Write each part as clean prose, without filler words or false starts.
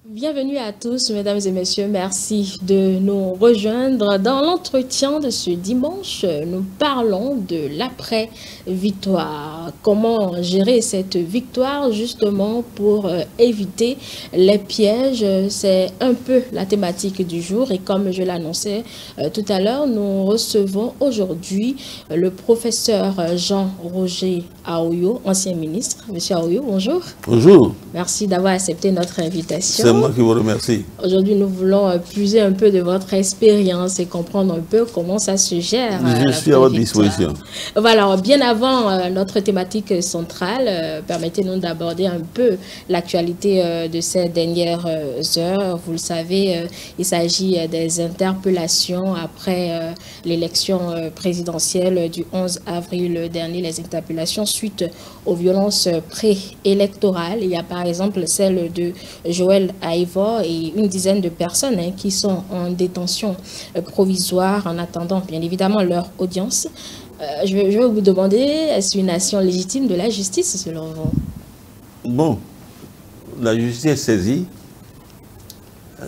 Bienvenue à tous, mesdames et messieurs. Merci de nous rejoindre. Dans l'entretien de ce dimanche, nous parlons de l'après-victoire. Comment gérer cette victoire justement pour éviter les pièges? C'est un peu la thématique du jour. Et comme je l'annonçais tout à l'heure, nous recevons aujourd'hui le professeur Jean-Roger Aoyo, ancien ministre. Monsieur Aoyo, bonjour. Bonjour. Merci d'avoir accepté notre invitation. C'est moi qui vous remercie. Aujourd'hui, nous voulons puiser un peu de votre expérience et comprendre un peu comment ça se gère. Je suis à votre disposition. Voilà, bien avant notre thématique centrale, permettez-nous d'aborder un peu l'actualité de ces dernières heures. Vous le savez, il s'agit des interpellations après l'élection présidentielle du 11 avril dernier, les interpellations suite aux violences préélectorales. Il y a par exemple celle de Joël Aïvo et une dizaine de personnes qui sont en détention provisoire en attendant bien évidemment leur audience. Je vais vous demander, est-ce une action légitime de la justice selon vous? Bon, la justice est saisie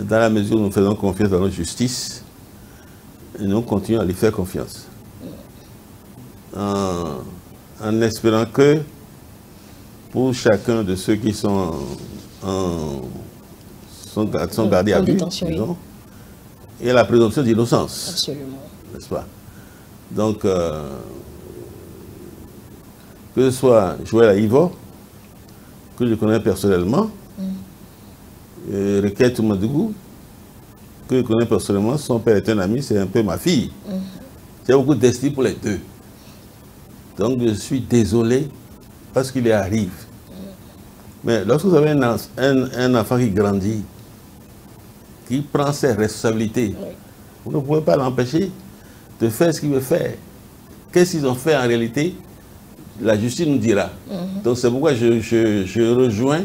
dans la mesure où nous faisons confiance dans notre justice et nous continuons à lui faire confiance. En espérant que pour chacun de ceux qui sont gardés à vue, disons, il y a la présomption d'innocence. Absolument. N'est-ce pas? Donc, que ce soit Joël Aïvo, que je connais personnellement, Requête Madougou, que je connais personnellement, son père est un ami, c'est un peu ma fille. J'ai beaucoup d'estime pour les deux. Donc, je suis désolé parce qu'il y arrive. Mais lorsque vous avez un enfant qui grandit, qui prend ses responsabilités, vous ne pouvez pas l'empêcher de faire ce qu'il veut faire. Qu'est-ce qu'ils ont fait en réalité? La justice nous dira. Donc c'est pourquoi je rejoins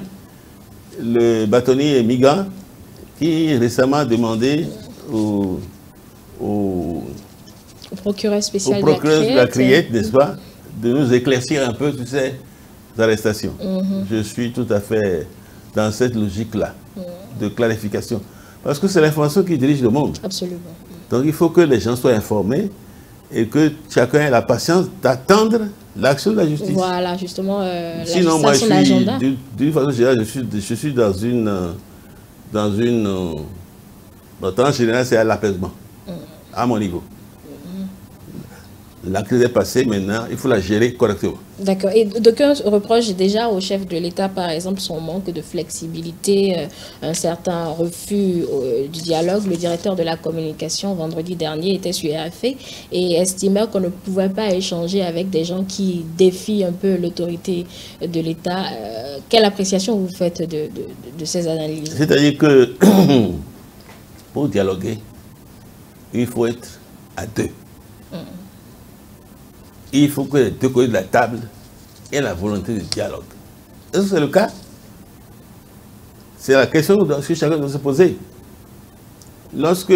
le bâtonnier Migan qui récemment a demandé au procureur spécial de la Criette, n'est-ce pas, de nous éclaircir un peu toutes ces arrestations. Je suis tout à fait dans cette logique-là de clarification. Parce que c'est l'information qui dirige le monde. Absolument. Donc il faut que les gens soient informés et que chacun ait la patience d'attendre l'action de la justice. Voilà, justement, sinon, moi, d'une façon générale, je suis dans temps général, c'est à l'apaisement, à mon niveau. La crise est passée, maintenant, il faut la gérer correctement. D'accord. Et d'aucuns reprochent déjà au chef de l'État, par exemple, son manque de flexibilité, un certain refus du dialogue. Le directeur de la communication, vendredi dernier, était sur RFI et estimait qu'on ne pouvait pas échanger avec des gens qui défient un peu l'autorité de l'État. Quelle appréciation vous faites de ces analyses? C'est-à-dire que pour dialoguer, il faut être à deux. Il faut que les deux côtés de la table aient la volonté de dialogue. Est-ce que c'est le cas? C'est la question que chacun doit se poser. Lorsque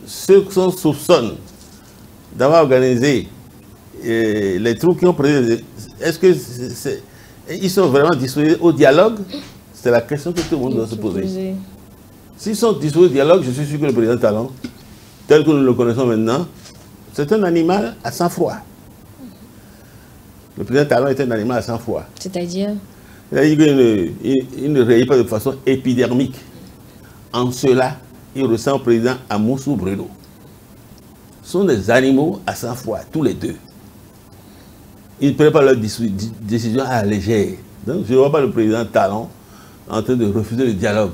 ceux qui sont soupçonnés d'avoir organisé les troupes qui ont pris, est-ce qu'ils sont vraiment disposés au dialogue? C'est la question que tout le monde doit se poser. S'ils sont disposés au dialogue, je suis sûr que le président Talon, tel que nous le connaissons maintenant, c'est un animal à sang-froid. Le président Talon est un animal à sang-froid. C'est-à-dire? C'est-à-dire qu'il ne réagit pas de façon épidermique. En cela, il ressemble au président Amoussou Bruno. Ce sont des animaux à sang-froid, tous les deux. Ils ne prennent pas leurs décisions à la légère. Donc, je ne vois pas le président Talon en train de refuser le dialogue.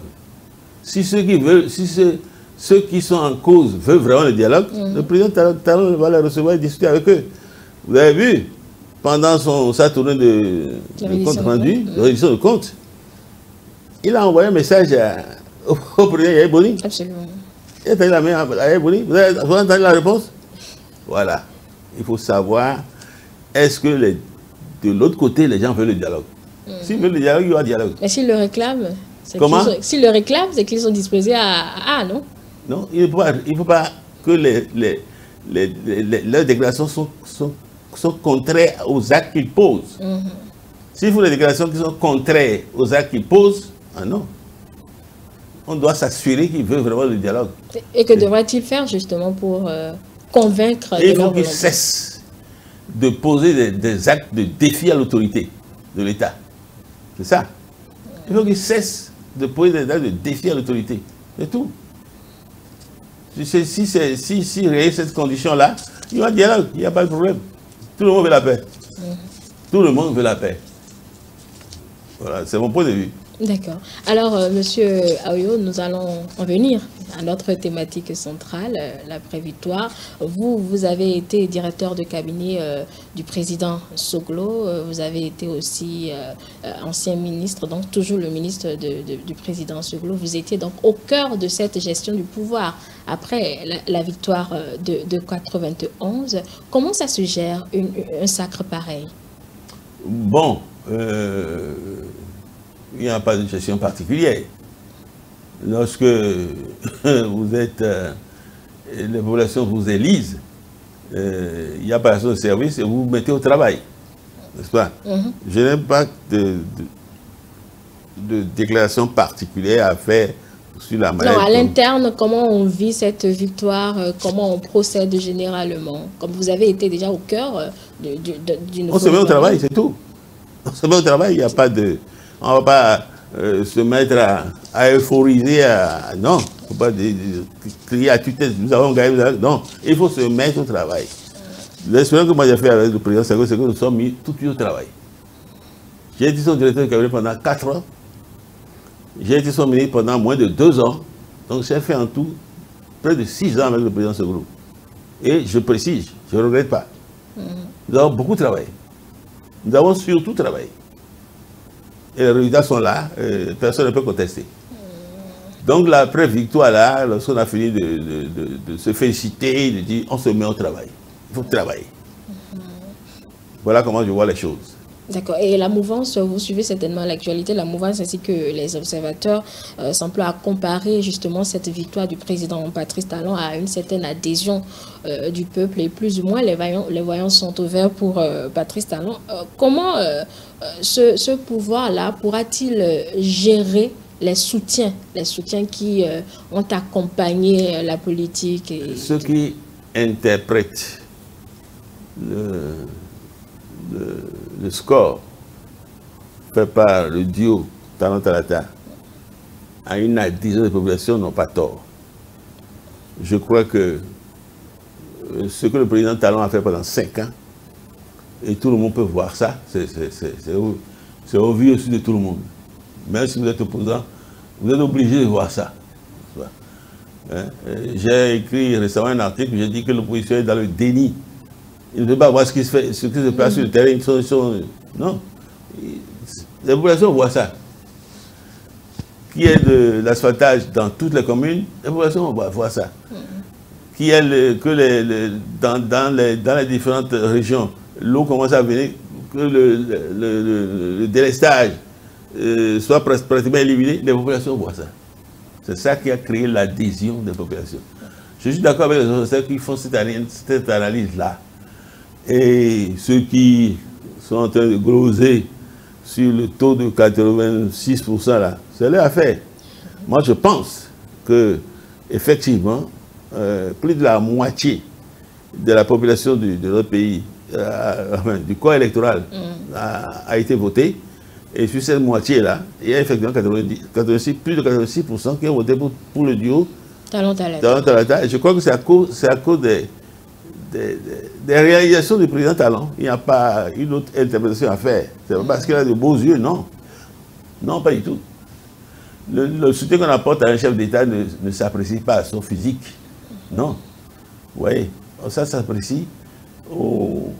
Si ceux qui sont en cause veulent vraiment le dialogue, le président Talon va les recevoir et discuter avec eux. Vous avez vu, pendant sa tournée de compte rendu, de révision de compte, il a envoyé un message au président Yahya Boni. Absolument. Il a tendu la main à Yahya Boni. Vous avez entendu la réponse? Voilà. Il faut savoir, est-ce que de l'autre côté, les gens veulent le dialogue? S'ils veulent le dialogue, il y aura dialogue. Mais s'ils le réclament, s'ils le réclament, c'est qu'ils sont disposés à non? Non, il ne faut pas que leurs déclarations sont contraires aux actes qu'ils posent. S'il faut des déclarations qui sont contraires aux actes qu'ils posent, ah non. on doit s'assurer qu'il veut vraiment le dialogue. Et que devrait-il faire justement pour convaincre et il faut qu'il cesse de poser des actes de défi à l'autorité de l'État. C'est ça. Il faut qu'il cesse de poser des actes de défi à l'autorité. C'est tout. Si réel cette condition-là, il y aura dialogue, il n'y a pas de problème. Tout le monde veut la paix. Tout le monde veut la paix. Voilà, c'est mon point de vue. D'accord. Alors, Monsieur Aoyo, nous allons en venir à notre thématique centrale, l'après-victoire. Vous avez été directeur de cabinet du président Soglo. Vous avez été aussi ancien ministre, donc toujours le ministre du président Soglo. Vous étiez donc au cœur de cette gestion du pouvoir après la victoire de 91. Comment ça se gère, un sacre pareil? Bon, il n'y a pas de gestion particulière. Lorsque vous êtes, les populations vous élisent, il n'y a pas de service et vous vous mettez au travail. N'est-ce pas? Je n'ai pas de déclaration particulière à faire sur la manière. Non, à l'interne, comment on vit cette victoire, comment on procède généralement? Comme vous avez été déjà au cœur d'une... On se met au travail, c'est tout. On se met au travail, il n'y a pas de... On ne va pas se mettre à euphoriser, non, il ne faut pas crier à tue-tête, nous avons gagné, non, il faut se mettre au travail. L'expérience que moi j'ai fait avec le président Senghor, c'est que nous sommes mis tout de suite au travail. J'ai été son directeur de cabinet pendant 4 ans, j'ai été son ministre pendant moins de 2 ans, donc j'ai fait en tout près de 6 ans avec le président Senghor. Et je précise, je ne regrette pas. Nous avons beaucoup travaillé. Nous avons surtout travaillé. Et les résultats sont là, personne ne peut contester. Donc la victoire là, lorsqu'on a fini de se féliciter, de dire on se met au travail. Il faut travailler. Voilà comment je vois les choses. D'accord. Et la mouvance, vous suivez certainement l'actualité, la mouvance ainsi que les observateurs s'emploient à comparer justement cette victoire du président Patrice Talon à une certaine adhésion du peuple et plus ou moins les voyants sont ouverts pour Patrice Talon. Comment ce pouvoir-là pourra-t-il gérer les soutiens qui ont accompagné la politique Ceux qui interprètent le score fait par le duo Talon-Talata à une adhésion de population n'ont pas tort. Je crois que ce que le président Talon a fait pendant 5 ans, et tout le monde peut voir ça, c'est au vu aussi de tout le monde. Même si vous êtes opposant, vous êtes obligé de voir ça. Hein? J'ai écrit récemment un article où j'ai dit que l'opposition est dans le déni. Il ne veut pas voir ce qui se passe sur le terrain. Non. Les populations voient ça. Qu'il y ait de l'asphaltage dans toutes les communes, les populations voient ça. Qu'il y ait dans les différentes régions, l'eau commence à venir, que le délestage soit pratiquement éliminé, les populations voient ça. C'est ça qui a créé l'adhésion des populations. Je suis d'accord avec les autres qui font cette analyse-là. Et ceux qui sont en train de gloser sur le taux de 86% là, c'est leur affaire. Moi, je pense que effectivement, plus de la moitié de la population de notre pays, du corps électoral, a été votée. Et sur cette moitié-là, il y a effectivement plus de 86% qui ont voté pour le duo Talon-Talata. Et je crois que c'est à cause des réalisations du président Talon. Il n'y a pas une autre interprétation à faire. C'est pas parce qu'il a de beaux yeux, non. Non, pas du tout. Le soutien qu'on apporte à un chef d'État ne s'apprécie pas à son physique. Non. Vous voyez, ça s'apprécie au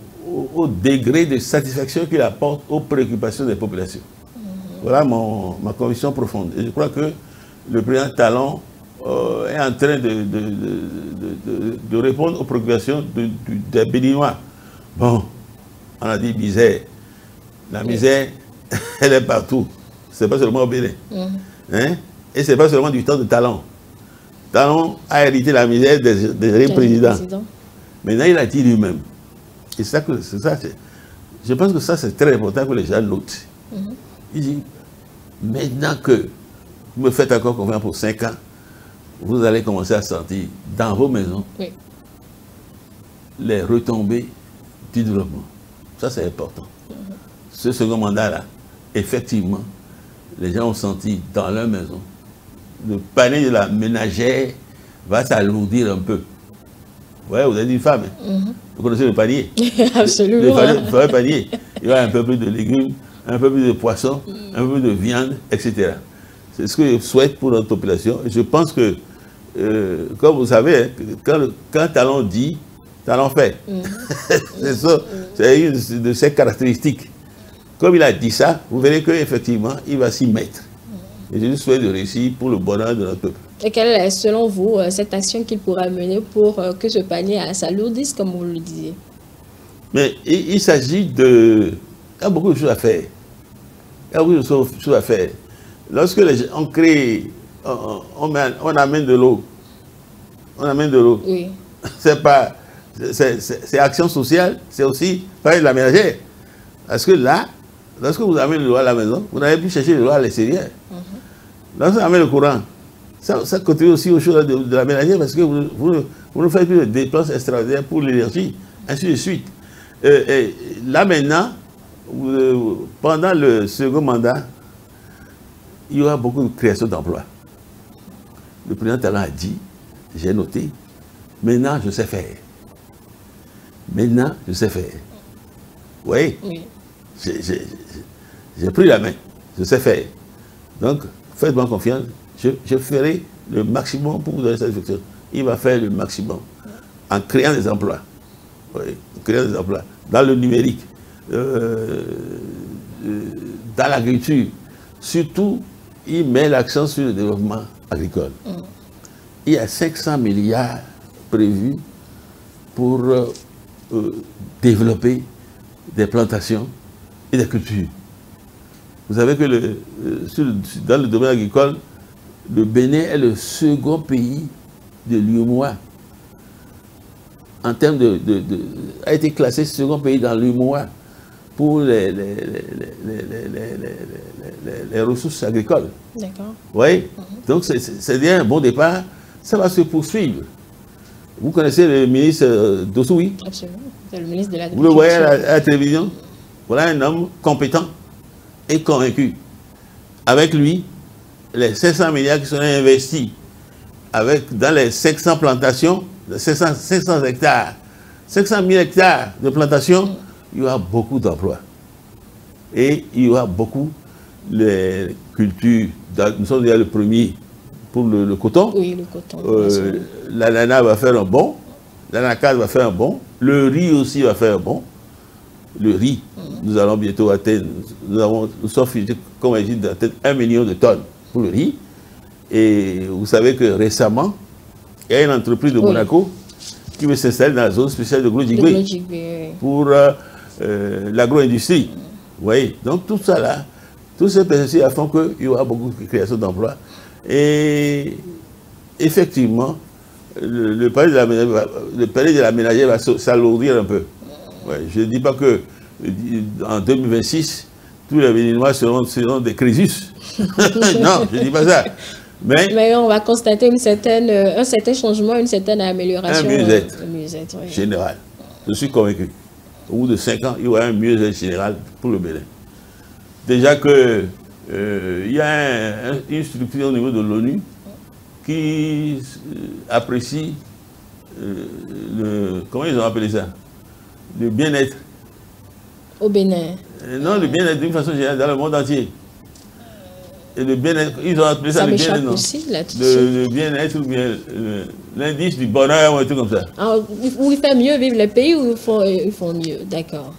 degré de satisfaction qu'il apporte aux préoccupations des populations. Voilà ma conviction profonde. Et je crois que le président Talon est en train de répondre aux préoccupations des Béninois. Bon, on a dit misère. La misère, elle est partout. Ce n'est pas seulement au Bénin. Hein? Et ce n'est pas seulement du temps de Talon. Talon a hérité la misère des présidents. Maintenant, il a dit lui-même. Et ça, je pense que ça, c'est très important que les gens notent. Il dit, maintenant que vous me faites encore confiance pour 5 ans, vous allez commencer à sentir dans vos maisons les retombées du développement. Ça, c'est important. Ce second mandat-là, effectivement, les gens ont senti dans leur maison, le panier de la ménagère va s'alourdir un peu. Ouais, vous êtes une femme, vous connaissez le panier. Absolument. Le panier. Il y aura un peu plus de légumes, un peu plus de poissons, un peu plus de viande, etc. C'est ce que je souhaite pour notre population. Et je pense que, comme vous savez, quand Talon dit, Talon fait. C'est ça, c'est une de ses caractéristiques. Comme il a dit ça, vous verrez qu'effectivement, il va s'y mettre. Et je lui souhaite de réussir pour le bonheur de notre peuple. Et quelle est, selon vous, cette action qu'il pourra mener pour que ce panier s'alourdisse, comme vous le disiez? Mais il s'agit de... Il y a beaucoup de choses à faire. Il y a beaucoup de choses à faire. Lorsque on crée, on amène de l'eau. On amène de l'eau. Oui. C'est pas... C'est action sociale, c'est aussi pareil de la ménagère. Parce que là, lorsque vous amenez le l'eau à la maison, vous n'avez plus cherché l'eau à l'extérieur. Lorsque vous amenez le courant, ça contribue aussi aux choses de la ménagère parce que vous ne faites plus de dépenses extraordinaires pour l'énergie, ainsi de suite. Et là maintenant, pendant le second mandat, il y aura beaucoup de création d'emplois. Le président Talon a dit, j'ai noté, maintenant je sais faire. Maintenant je sais faire. Oui. J'ai pris la main, je sais faire. Donc, faites-moi confiance, je ferai le maximum pour vous donner cette satisfaction. Il va faire le maximum en créant des emplois. Oui, en créant des emplois. Dans le numérique, dans l'agriculture. Surtout, il met l'accent sur le développement agricole. Il y a 500 milliards prévus pour développer des plantations et des cultures. Vous savez que dans le domaine agricole, le Bénin est le second pays de l'UEMOA. En termes a été classé second pays dans l'UEMOA pour les ressources agricoles. D'accord. Oui. Donc c'est bien un bon départ. Ça va se poursuivre. Vous connaissez le ministre Dossoui? Absolument. C'est le ministre de l'Agriculture. Vous le voyez à la télévision? Voilà un homme compétent et convaincu. Avec lui, les 500 milliards qui seront investis dans les 500 plantations, 500 hectares, 500 000 hectares de plantations, il y aura beaucoup d'emplois. Et il y aura beaucoup de cultures. Nous sommes déjà le premier pour le coton. Oui, le coton. L'ananas va faire un bond, l'anacarde va faire un bond, le riz aussi va faire un bond. Le riz, nous allons bientôt atteindre, nous sommes fixés, comme je dis, d'atteindre 1 million de tonnes pour le riz. Et vous savez que récemment, il y a une entreprise de Monaco qui veut s'installer dans la zone spéciale de Glodjigbe pour l'agro-industrie. Vous voyez, donc tout ça là, tous ces processus font qu'il y aura beaucoup de création d'emplois. Et effectivement, le panier de la ménagère va s'alourdir un peu. Ouais, je ne dis pas que en 2026, tous les Béninois seront des Crésus. Non, je ne dis pas ça. Mais on va constater un certain changement, une certaine amélioration. Un mieux-être général. Je suis convaincu. Au bout de 5 ans, il y aura un mieux-être général pour le Bénin. Déjà que il y a une structure au niveau de l'ONU qui apprécie comment ils ont appelé ça? Le bien-être. Au Bénin. Non, le bien-être d'une façon générale dans le monde entier. Et le bien-être, ils ont appelé ça le bien-être. Le bien-être ou bien l'indice du bonheur ou un truc comme ça. Alors, où il fait mieux vivre les pays ou ils font mieux, d'accord.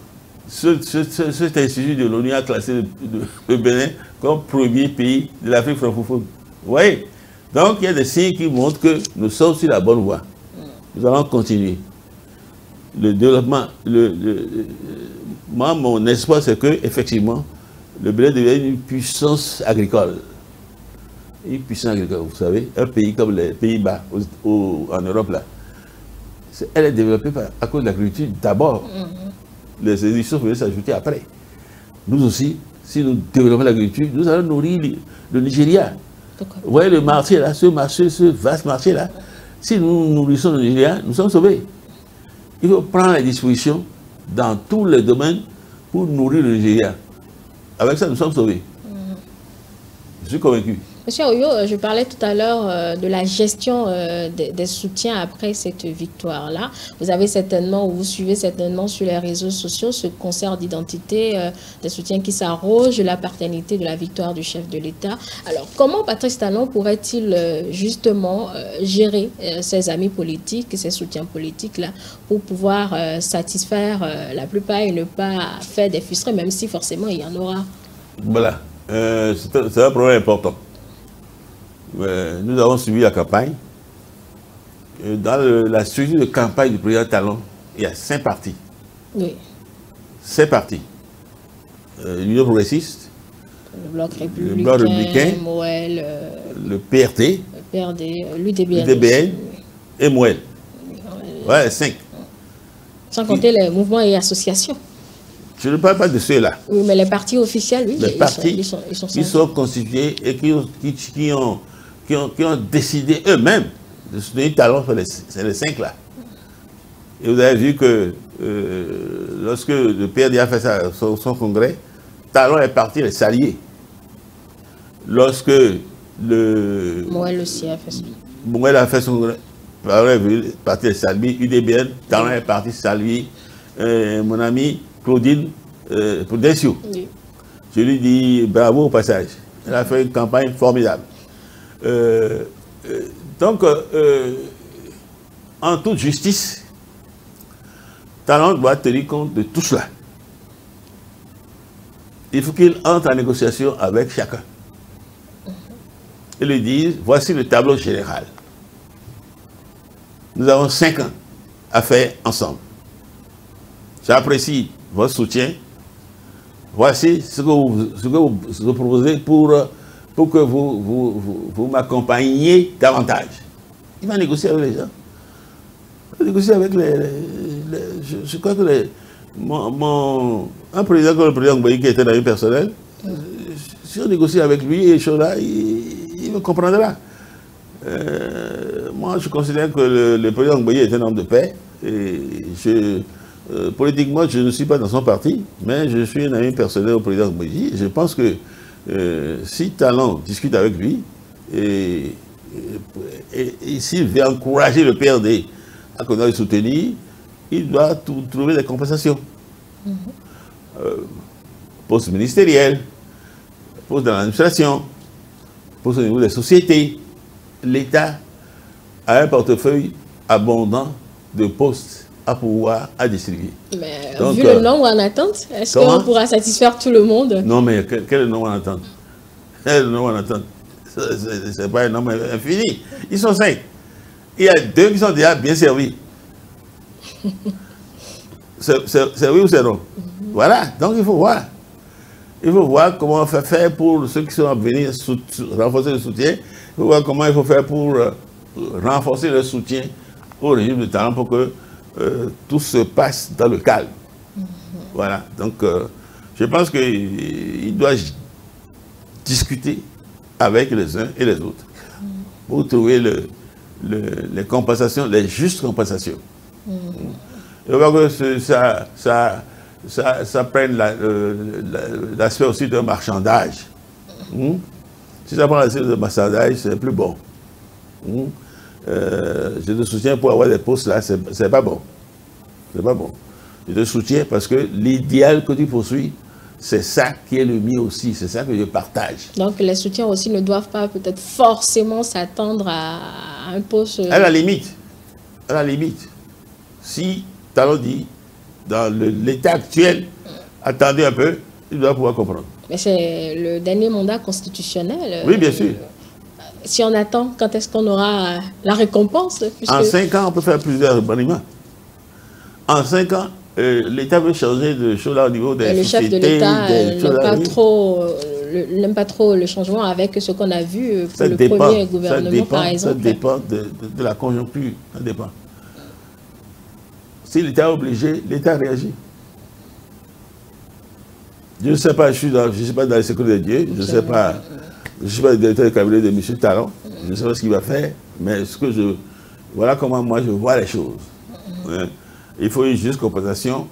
Cet institut de l'ONU a classé le Bénin comme premier pays de l'Afrique francophone. Vous voyez? Donc il y a des signes qui montrent que nous sommes sur la bonne voie. Nous allons continuer. Le développement, moi, mon espoir, c'est que effectivement, le Bénin devienne une puissance agricole. Une puissance agricole, vous savez, un pays comme les Pays-Bas en Europe, là, elle est développée à cause de l'agriculture d'abord. Les industries vont s'ajouter après. Nous aussi, si nous développons l'agriculture, nous allons nourrir le Nigeria. Pourquoi? Vous voyez le marché là, ce marché, ce vaste marché là, si nous nourrissons le Nigeria, nous sommes sauvés. Il faut prendre les dispositions dans tous les domaines pour nourrir le Nigeria. Avec ça, nous sommes sauvés. Je suis convaincu. Monsieur Oyo, je parlais tout à l'heure de la gestion des soutiens après cette victoire-là. Vous avez certainement, ou vous suivez certainement sur les réseaux sociaux ce concert d'identité, des soutiens qui s'arrogent de la paternité de la victoire du chef de l'État. Alors, comment Patrice Talon pourrait-il justement gérer ses amis politiques, ses soutiens politiques-là, pour pouvoir satisfaire la plupart et ne pas faire des frustrés, même si forcément il y en aura? Voilà, c'est un problème important. Nous avons suivi la campagne. Dans la structure de campagne du président Talon, il y a 5 partis. Oui. 5 partis. L'Union progressiste, le Bloc républicain, Moël, le PRT, l'UDBN et Moël. Ouais, 5. Sans compter les mouvements et associations. Je ne parle pas de ceux-là. Oui, mais les partis officiels, oui, les partis ils sont constitués et qui ont décidé eux-mêmes de soutenir Talon, c'est les 5 là. Et vous avez vu que lorsque le PRD a fait son congrès, Talon est parti les saluer. Lorsque Moël aussi a fait ça. Moël a fait son congrès, Talon est parti les saluer. UDBN, Talon est parti saluer mon ami Claudine Prudencio. Oui. Je lui dis bravo au passage. Elle a fait une campagne formidable. Donc, en toute justice, Talon doit tenir compte de tout cela. Il faut qu'il entre en négociation avec chacun. Et lui dise, voici le tableau général. Nous avons 5 ans à faire ensemble. J'apprécie votre soutien. Voici ce que vous proposez pour que vous m'accompagniez davantage. Il va négocier avec les gens. Il va négocier avec je crois que un président comme le président Ngbayi qui était dans une personnelle, si on négocie avec lui et choses-là, il me comprendra. Moi, je considère que le président Ngbayi est un homme de paix. Et politiquement, je ne suis pas dans son parti, mais je suis un ami personnel au président Ngbayi. Je pense que si Talon discute avec lui, et s'il veut encourager le PRD à continuer de soutenir, il doit trouver des compensations. Poste ministériel, poste dans l'administration, poste au niveau des sociétés. L'État a un portefeuille abondant de postes à pouvoir à distribuer. Mais donc, vu le nombre en attente, est-ce qu'on pourra satisfaire tout le monde? Non, mais quel est le nombre en attente? Quel est le nombre en attente? Ce n'est pas un nombre infini. Ils sont 5. Il y a 2 qui sont déjà bien servis. C'est oui ou c'est non? Voilà, donc il faut voir. Il faut voir comment on fait faire pour ceux qui sont à venir renforcer le soutien. Il faut voir comment il faut faire pour renforcer le soutien au régime de Talon pour que tout se passe dans le calme. Voilà, donc je pense qu'il doit discuter avec les uns et les autres pour trouver les compensations, les justes compensations. Je vois que ça prenne l'aspect aussi d'un marchandage. Si ça prend l'aspect de marchandage, c'est plus bon. Je te soutiens pour avoir des postes là, c'est pas bon. C'est pas bon. Je te soutiens parce que l'idéal que tu poursuis, c'est ça qui est le mien aussi, c'est ça que je partage. Donc les soutiens aussi ne doivent pas peut-être forcément s'attendre à un poste... À la limite, si Talon dit, dans l'état actuel, attendez un peu, il doit pouvoir comprendre. Mais c'est le dernier mandat constitutionnel. Oui, bien sûr. Si on attend, quand est-ce qu'on aura la récompense? En 5 ans, on peut faire plusieurs remaniements. En 5 ans, l'État veut changer de choses là au niveau des sociétés. Le chef de l'État n'aime pas trop le changement avec ce qu'on a vu pour le premier gouvernement, par exemple. Ça dépend de la conjoncture. Ça dépend. Si l'État est obligé, l'État réagit. Je ne sais pas, je ne suis pas dans les secrets de Dieu, je ne sais pas Je ne suis pas le directeur de cabinet de M. Talon. Je ne sais pas ce qu'il va faire, mais voilà comment moi je vois les choses. Hein. Il faut une juste compensation,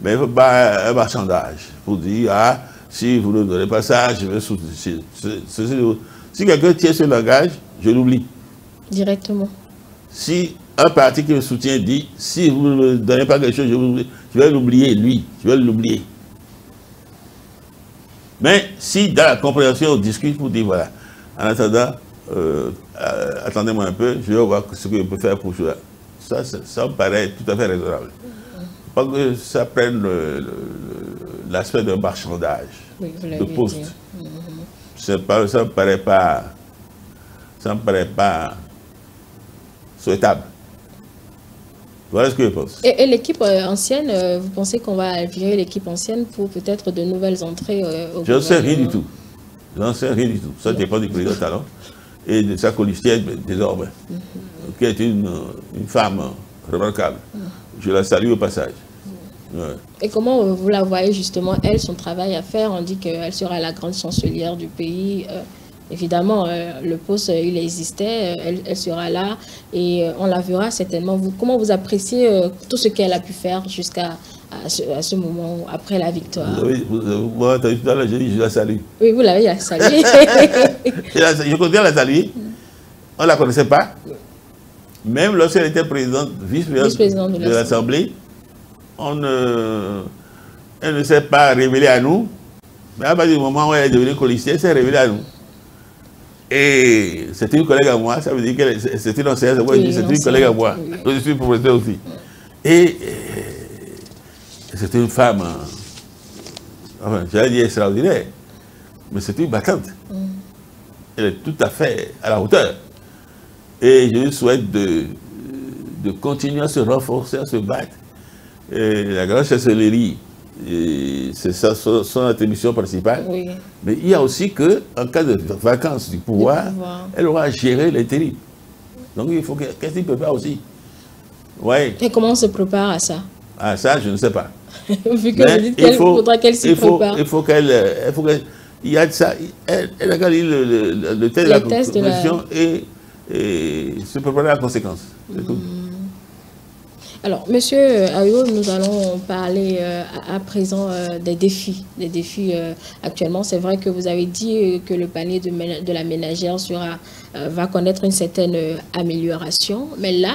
mais il ne faut pas un marchandage pour dire, ah, si vous ne donnez pas ça, je vais soutenir. Si quelqu'un tient ce langage, je l'oublie. Directement. Si un parti qui me soutient dit, si vous ne me donnez pas quelque chose, je vais l'oublier, lui. Je vais l'oublier. Mais si dans la compréhension, on discute pour dire, voilà, en attendant, attendez-moi un peu, je vais voir ce que je peux faire pour cela. Ça me paraît tout à fait raisonnable. Pas que ça prenne l'aspect d'un marchandage, de poste. Ça me paraît pas souhaitable. Voilà ce que je pense. Et l'équipe ancienne, vous pensez qu'on va virer l'équipe ancienne pour peut-être de nouvelles entrées au Je n'en sais rien du tout. Je n'en sais rien du tout. Ça dépend du président Talon et de sa colistière désormais, qui est une femme remarquable. Je la salue au passage. Ouais. Et comment vous la voyez justement, elle, son travail à faire? On dit qu'elle sera la grande chancelière du pays. Évidemment, le poste, il existait, elle sera là et on la verra certainement. Comment vous appréciez tout ce qu'elle a pu faire jusqu'à ce moment, après la victoire? Moi, tout à l'heure, j'ai dit je la salue. Oui, vous l'avez saluée. Je continue à la saluer. On ne la connaissait pas. Même lorsqu'elle était présidente, vice-présidente de l'Assemblée, elle ne s'est pas révélée à nous. Mais à partir du moment où elle est devenue colistière, elle s'est révélée à nous. Et c'est une collègue à moi, ça veut dire que c'est une ancienne, c'est une collègue à moi. Je suis professeur aussi. Et c'est une femme, enfin, j'allais dire extraordinaire, mais c'est une battante. Elle est tout à fait à la hauteur. Et je lui souhaite de continuer à se renforcer, à se battre. Et la grande chancellerie, c'est son attribution principale. Oui. Mais il y a aussi qu'en cas de vacance du pouvoir, elle aura à gérer l'intérim. Donc il faut qu'elle s'y prépare aussi. Ouais. Et comment on se prépare à ça? Ah, ça, je ne sais pas. Vu que vous dites qu'il faudra qu'elle s'y prépare. Il faut qu'elle... Il y a de ça. Elle a gagné le test de la constitution et se préparer à la conséquence. C'est tout. Alors, Monsieur Ayo, nous allons parler à présent des défis. Des défis actuellement. C'est vrai que vous avez dit que le panier de la ménagère va connaître une certaine amélioration. Mais là,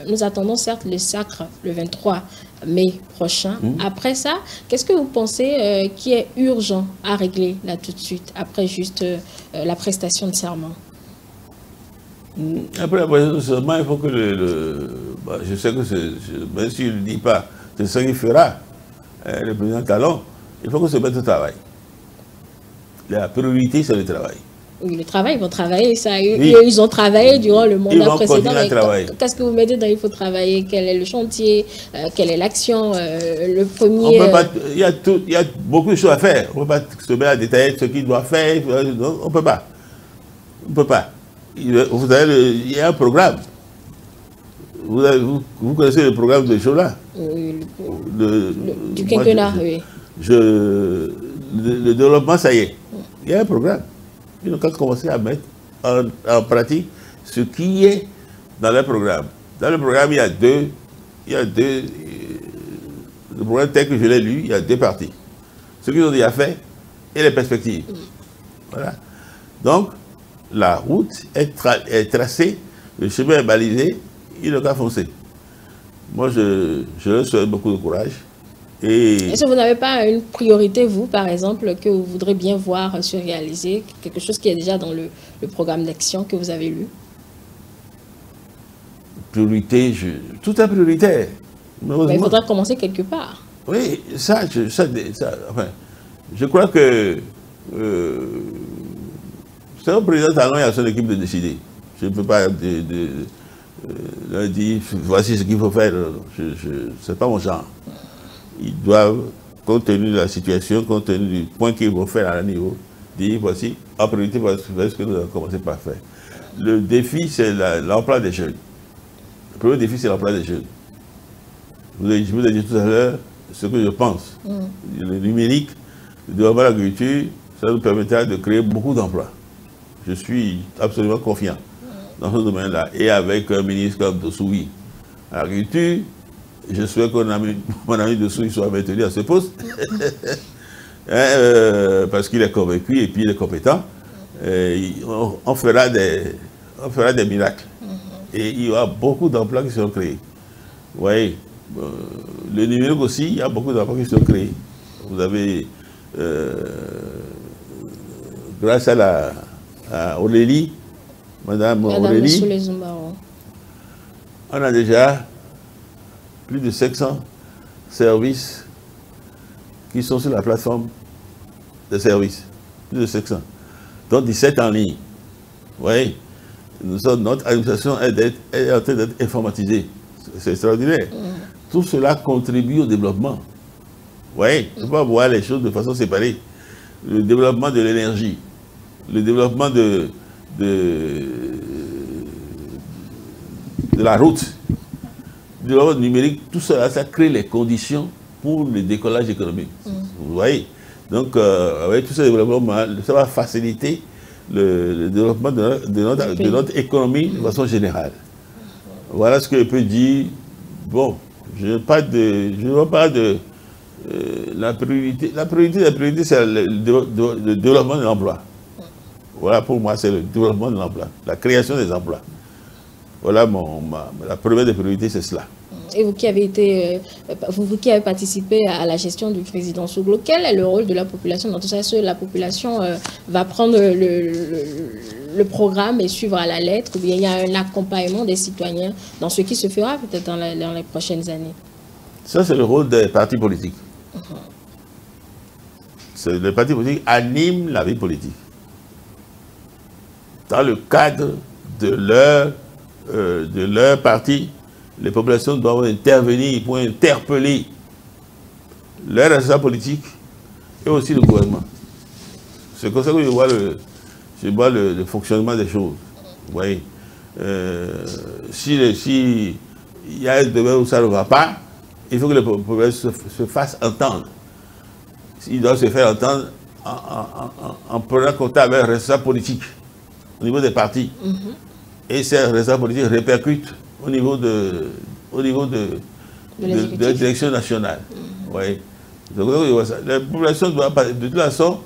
nous attendons certes le sacre le 23 mai prochain. Après ça, qu'est-ce que vous pensez qui est urgent à régler là tout de suite, après juste la prestation de serment? Après la prestation de serment, il faut que je sais que même s'il ne le dit pas, c'est ce qu'il fera, le président Talon, il faut qu'on se mette au travail. La priorité, c'est le travail. Oui, le travail, ils vont travailler, ça. Oui. Ils ont travaillé durant le mandat précédent. Qu'est-ce que vous mettez dans il faut travailler? Quel est le chantier? Quelle est l'action? Le premier... Il y a beaucoup de choses à faire. On ne peut pas se mettre à détailler ce qu'il doit faire. On ne peut pas. On ne peut pas. Vous savez, il y a un programme. Vous connaissez le programme de Chola? Oui, du quinquennat, oui. Le développement, ça y est. Il y a un programme. Ils ont commencé à mettre en pratique ce qui est dans le programme. Dans le programme, il y a deux le programme tel que je l'ai lu, il y a deux parties. Ce qu'ils ont déjà fait et les perspectives. Voilà. Donc, la route est tracée, le chemin est balisé, il n'a qu'à foncer. Moi, je leur souhaite beaucoup de courage. Est-ce que vous n'avez pas une priorité, vous, par exemple, que vous voudrez bien voir se réaliser, quelque chose qui est déjà dans le programme d'action que vous avez lu? Priorité, tout est prioritaire. Mais il faudra commencer quelque part. Oui, enfin, je crois que c'est au président Talon et à son équipe de décider. Je ne peux pas leur dire, voici ce qu'il faut faire. Ce n'est pas mon genre. Ils doivent, compte tenu de la situation, compte tenu du point qu'ils vont faire à un niveau, dire voici, en priorité, voici ce que nous avons commencé par faire. Le défi, c'est l'emploi des jeunes. Le premier défi, c'est l'emploi des jeunes. Je vous ai dit tout à l'heure ce que je pense. Le numérique, le développement de l'agriculture, ça nous permettra de créer beaucoup d'emplois. je suis absolument confiant dans ce domaine-là. Et avec un ministre comme Dossoui à l'agriculture, je souhaite que mon ami Dossoui soit maintenu à ce poste. Parce qu'il est convaincu et puis il est compétent. On fera des miracles. Et il y aura beaucoup d'emplois qui seront créés. Vous voyez, le numérique aussi, il y a beaucoup d'emplois qui seront créés. Vous avez, grâce à Aurélie, Madame Aurélie, on a déjà plus de 500 services qui sont sur la plateforme de services. Plus de 500. Dont 17 en ligne. Vous voyez, notre administration est en train d'être informatisée. C'est extraordinaire. Tout cela contribue au développement. Vous voyez, il ne faut pas voir les choses de façon séparée. Le développement de l'énergie, le développement de la route, le développement numérique, tout cela, ça crée les conditions pour le décollage économique. Vous voyez? Donc, avec tous ces développements, ça va faciliter le développement de notre économie de façon générale. Voilà ce que je peux dire. Bon, je ne vois pas de... la priorité, c'est le développement de l'emploi. Voilà, pour moi, c'est le développement de l'emploi, la création des emplois. Voilà, la première des priorités, c'est cela. Et vous qui avez participé à la gestion du président Soglo, quel est le rôle de la population dans tout ça? Est-ce que la population va prendre le programme et suivre à la lettre, ou bien il y a un accompagnement des citoyens dans ce qui se fera peut-être dans les prochaines années? Ça, c'est le rôle des partis politiques. Les partis politiques animent la vie politique. Dans le cadre de leur parti, les populations doivent intervenir pour interpeller leurs responsables politiques et aussi le gouvernement. C'est comme ça que je vois le fonctionnement des choses. Vous voyez, si il y a un domaine où ça ne va pas, il faut que les populations se fassent entendre. Ils doivent se faire entendre en prenant contact avec les responsables politiques au niveau des partis. Et ces responsables politiques répercutent au niveau de la direction nationale. Oui. Donc, la population doit pas, de toute façon,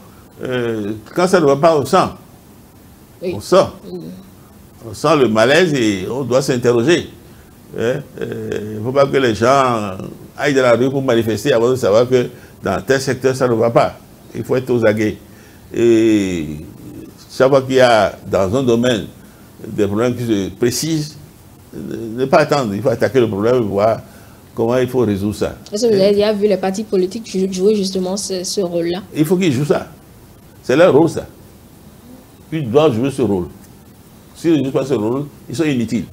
quand ça ne va pas, on sent. Oui. On sent. On sent le malaise et on doit s'interroger. Il ne faut pas que les gens aillent dans la rue pour manifester avant de savoir que dans tel secteur, ça ne va pas. Il faut être aux aguets. Et chaque fois qu'il y a dans un domaine des problèmes qui se précisent, ne pas attendre, il faut attaquer le problème et voir comment il faut résoudre ça. Est-ce que vous avez déjà vu les partis politiques jouer justement ce rôle-là? Il faut qu'ils jouent ça. C'est leur rôle, ça. Ils doivent jouer ce rôle. S'ils ne jouent pas ce rôle, ils sont inutiles.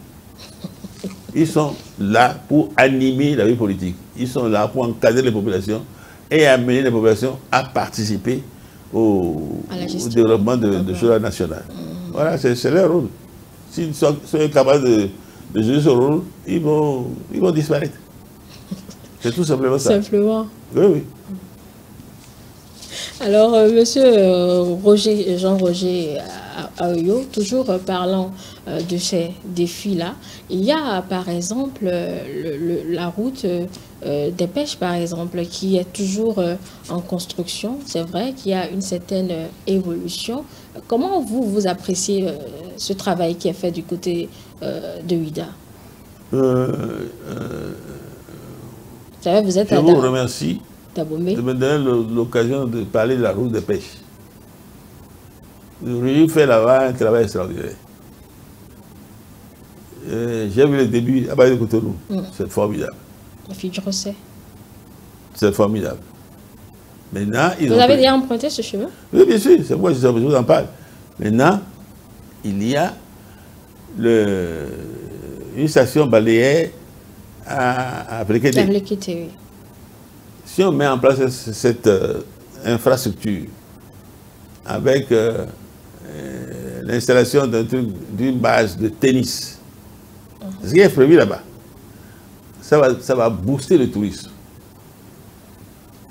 Ils sont là pour animer la vie politique. Ils sont là pour encadrer les populations et amener les populations à participer au développement de choses nationales. Voilà, c'est leur rôle. S'ils sont capables de jouer ce rôle, ils vont disparaître. C'est tout simplement ça. Simplement. Oui, oui. Alors, monsieur Jean-Roger Aoyo, toujours parlant de ces défis-là, il y a par exemple la route des pêches, par exemple, qui est toujours en construction. C'est vrai qu'il y a une certaine évolution. Comment vous appréciez ce travail qui est fait du côté de Ouidah? Vous êtes je vous remercie de me donner l'occasion de parler de la route des pêches. J'ai fait là-bas un travail extraordinaire. J'ai vu le début à Baye de Cotonou. C'est formidable. C'est formidable. Maintenant, vous avez déjà emprunté ce chemin? Oui, bien sûr, c'est moi je vous en parle. Maintenant, il y a une station balnéaire à Blekete. Oui. Si on met en place cette infrastructure avec l'installation d'une base de tennis, ce qui est prévu là-bas, ça va booster le tourisme.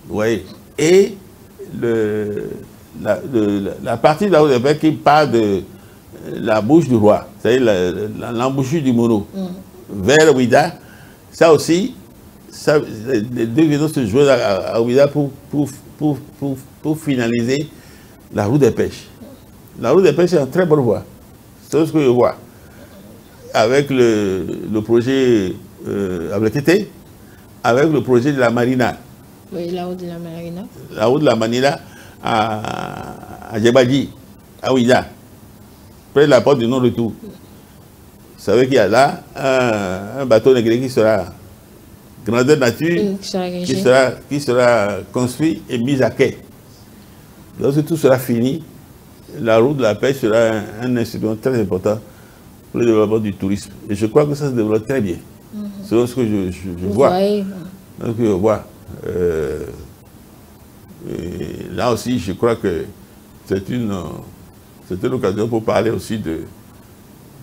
Vous voyez? Et la partie de la route des pêches qui part de la bouche du roi, c'est-à-dire l'embouchure du mono, vers Ouida, ça aussi, ça, les deux viennent se jouer à Ouida pour finaliser la route des pêches. La route des pêches est en très bonne voie. C'est ce que je vois. Avec le projet avec Tété, avec le projet de la Marina. Oui, la route de la Marina. La route de la Marina à Djebadji, à Ouida, près de la porte du non-retour. Vous savez qu'il y a là un bateau négré qui sera grandeur nature, qui sera construit et mis à quai. Lorsque tout sera fini, la route de la pêche sera un instrument très important pour le développement du tourisme. Et je crois que ça se développe très bien. C'est ce que je vois. Donc, je vois. Et là aussi, je crois que c'est une occasion pour parler aussi du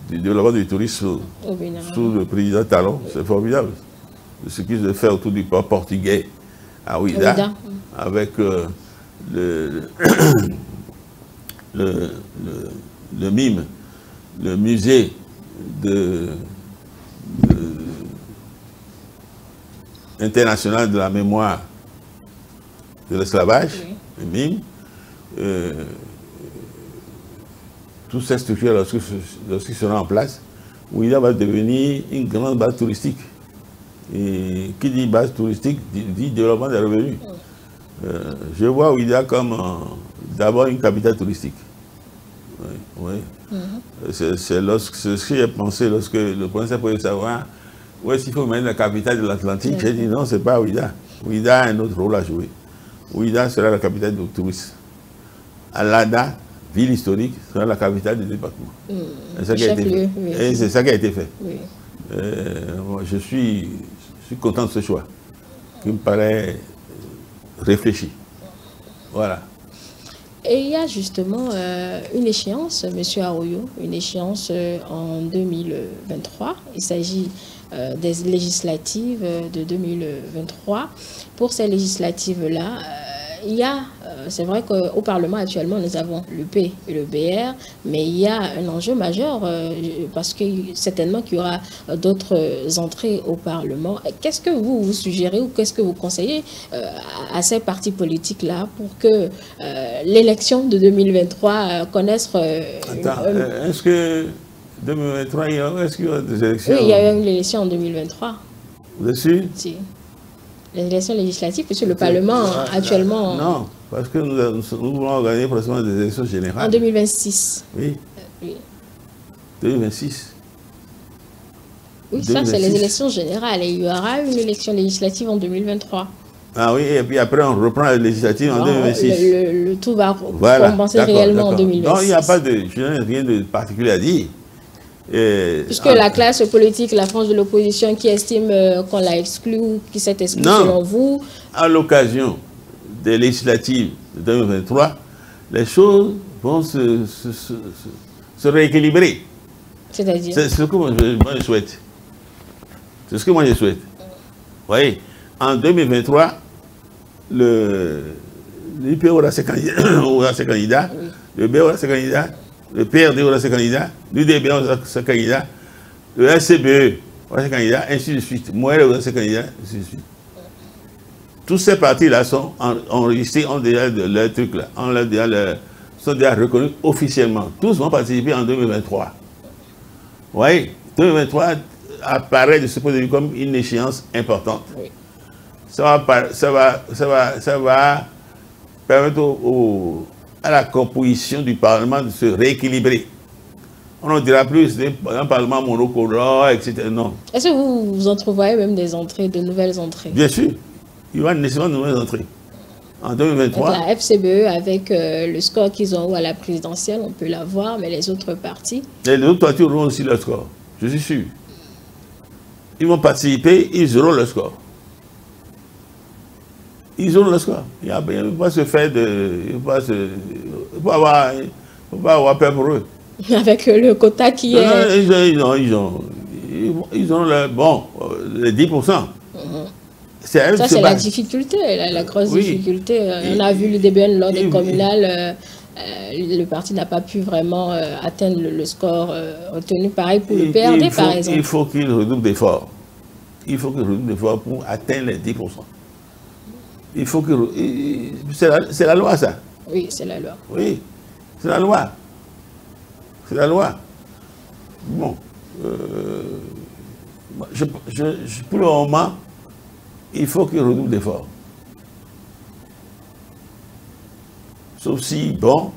développement du tourisme sous le président Talon. C'est formidable. Ce qui se fait autour du port portugais à Ouida, avec le MIM, le musée international de la mémoire de l'esclavage, le MIM. Toutes ces structures, lorsqu'ils seront en place, Ouida va devenir une grande base touristique. Et qui dit base touristique dit développement des revenus. Je vois Ouida comme d'abord une capitale touristique. Oui. C'est ce que j'ai pensé lorsque le prince pouvait savoir où est-ce qu'il faut mettre la capitale de l'Atlantique. J'ai dit non, ce n'est pas Ouida. Ouida a un autre rôle à jouer. Ouida sera la capitale du tourisme. Alada, ville historique, sera la capitale du département. C'est ça qui a été fait. Et c'est ça qui a été fait. Je suis content de ce choix, qui me paraît réfléchi. Voilà. Et il y a justement une échéance, M. Aroyo, une échéance en 2023. Il s'agit des législatives de 2023. Pour ces législatives-là, il y a, c'est vrai qu'au Parlement actuellement, nous avons l'UP et le BR, mais il y a un enjeu majeur parce que certainement qu'il y aura d'autres entrées au Parlement. Qu'est-ce que vous suggérez ou qu'est-ce que vous conseillez à ces partis politiques-là pour que l'élection de 2023 connaisse... Attends, est-ce que 2023, est-ce qu'il y aura des élections? Oui, il y a eu une élection en 2023. Vous êtes sûr? Si. Les élections législatives, puisque le Parlement actuellement... Non, parce que nous voulons organiser forcément des élections générales. En 2026. Oui. Oui. 2026. Oui, ça c'est les élections générales et il y aura une élection législative en 2023. Ah oui, et puis après on reprend la législative en 2026. Le tout va compenser réellement en 2026. Non, il n'y a pas de... Je n'ai rien de particulier à dire. Puisque la classe politique, la frange de l'opposition qui estime qu'on l'a exclu ou qui s'est exclu selon vous... À l'occasion des législatives de 2023, les choses vont se rééquilibrer. C'est-à-dire? C'est ce que moi je souhaite. C'est ce que moi je souhaite. Vous voyez, en 2023, l'UP aura ses candidats, le B aura ses candidats, le PRD aura ses candidats, l'UDB aura ses candidats, le RCBE aura ses candidats, ainsi de suite. Moël aura ses candidats, ainsi de suite. Tous ces partis-là sont enregistrés, ont déjà leur truc là, sont déjà reconnus officiellement. Tous vont participer en 2023. Vous voyez, 2023 apparaît de ce point de vue comme une échéance importante. Oui. Ça va permettre à la composition du Parlement de se rééquilibrer. On ne dira plus un Parlement monocolore, etc. Non. Est-ce que vous entrevoyez même des entrées, de nouvelles entrées? Bien sûr. Il y aura nécessairement de nouvelles entrées. En 2023. Donc la FCBE, avec le score qu'ils ont eu à la présidentielle, on peut la voir, mais les autres partis... Et les autres partis auront aussi leur score, je suis sûr. Ils vont participer, ils auront leur score. Ils auront le score. Il ne faut pas se faire de... Il ne faut pas avoir peur pour eux. Avec le quota qui est... Non, ils ont le... Bon, les 10%. Ça, c'est la difficulté, la grosse difficulté. On a vu le DBN lors des communales le parti n'a pas pu vraiment atteindre le score retenu. Pareil pour le PRD, par exemple. Il faut qu'il redouble d'efforts. Il faut qu'il redouble d'efforts pour atteindre les 10%. Il faut que... C'est la loi, ça. Oui, c'est la loi. Oui, c'est la loi. C'est la loi. Bon. Pour le moment, il faut qu'il redouble d'efforts. Sauf si, bon,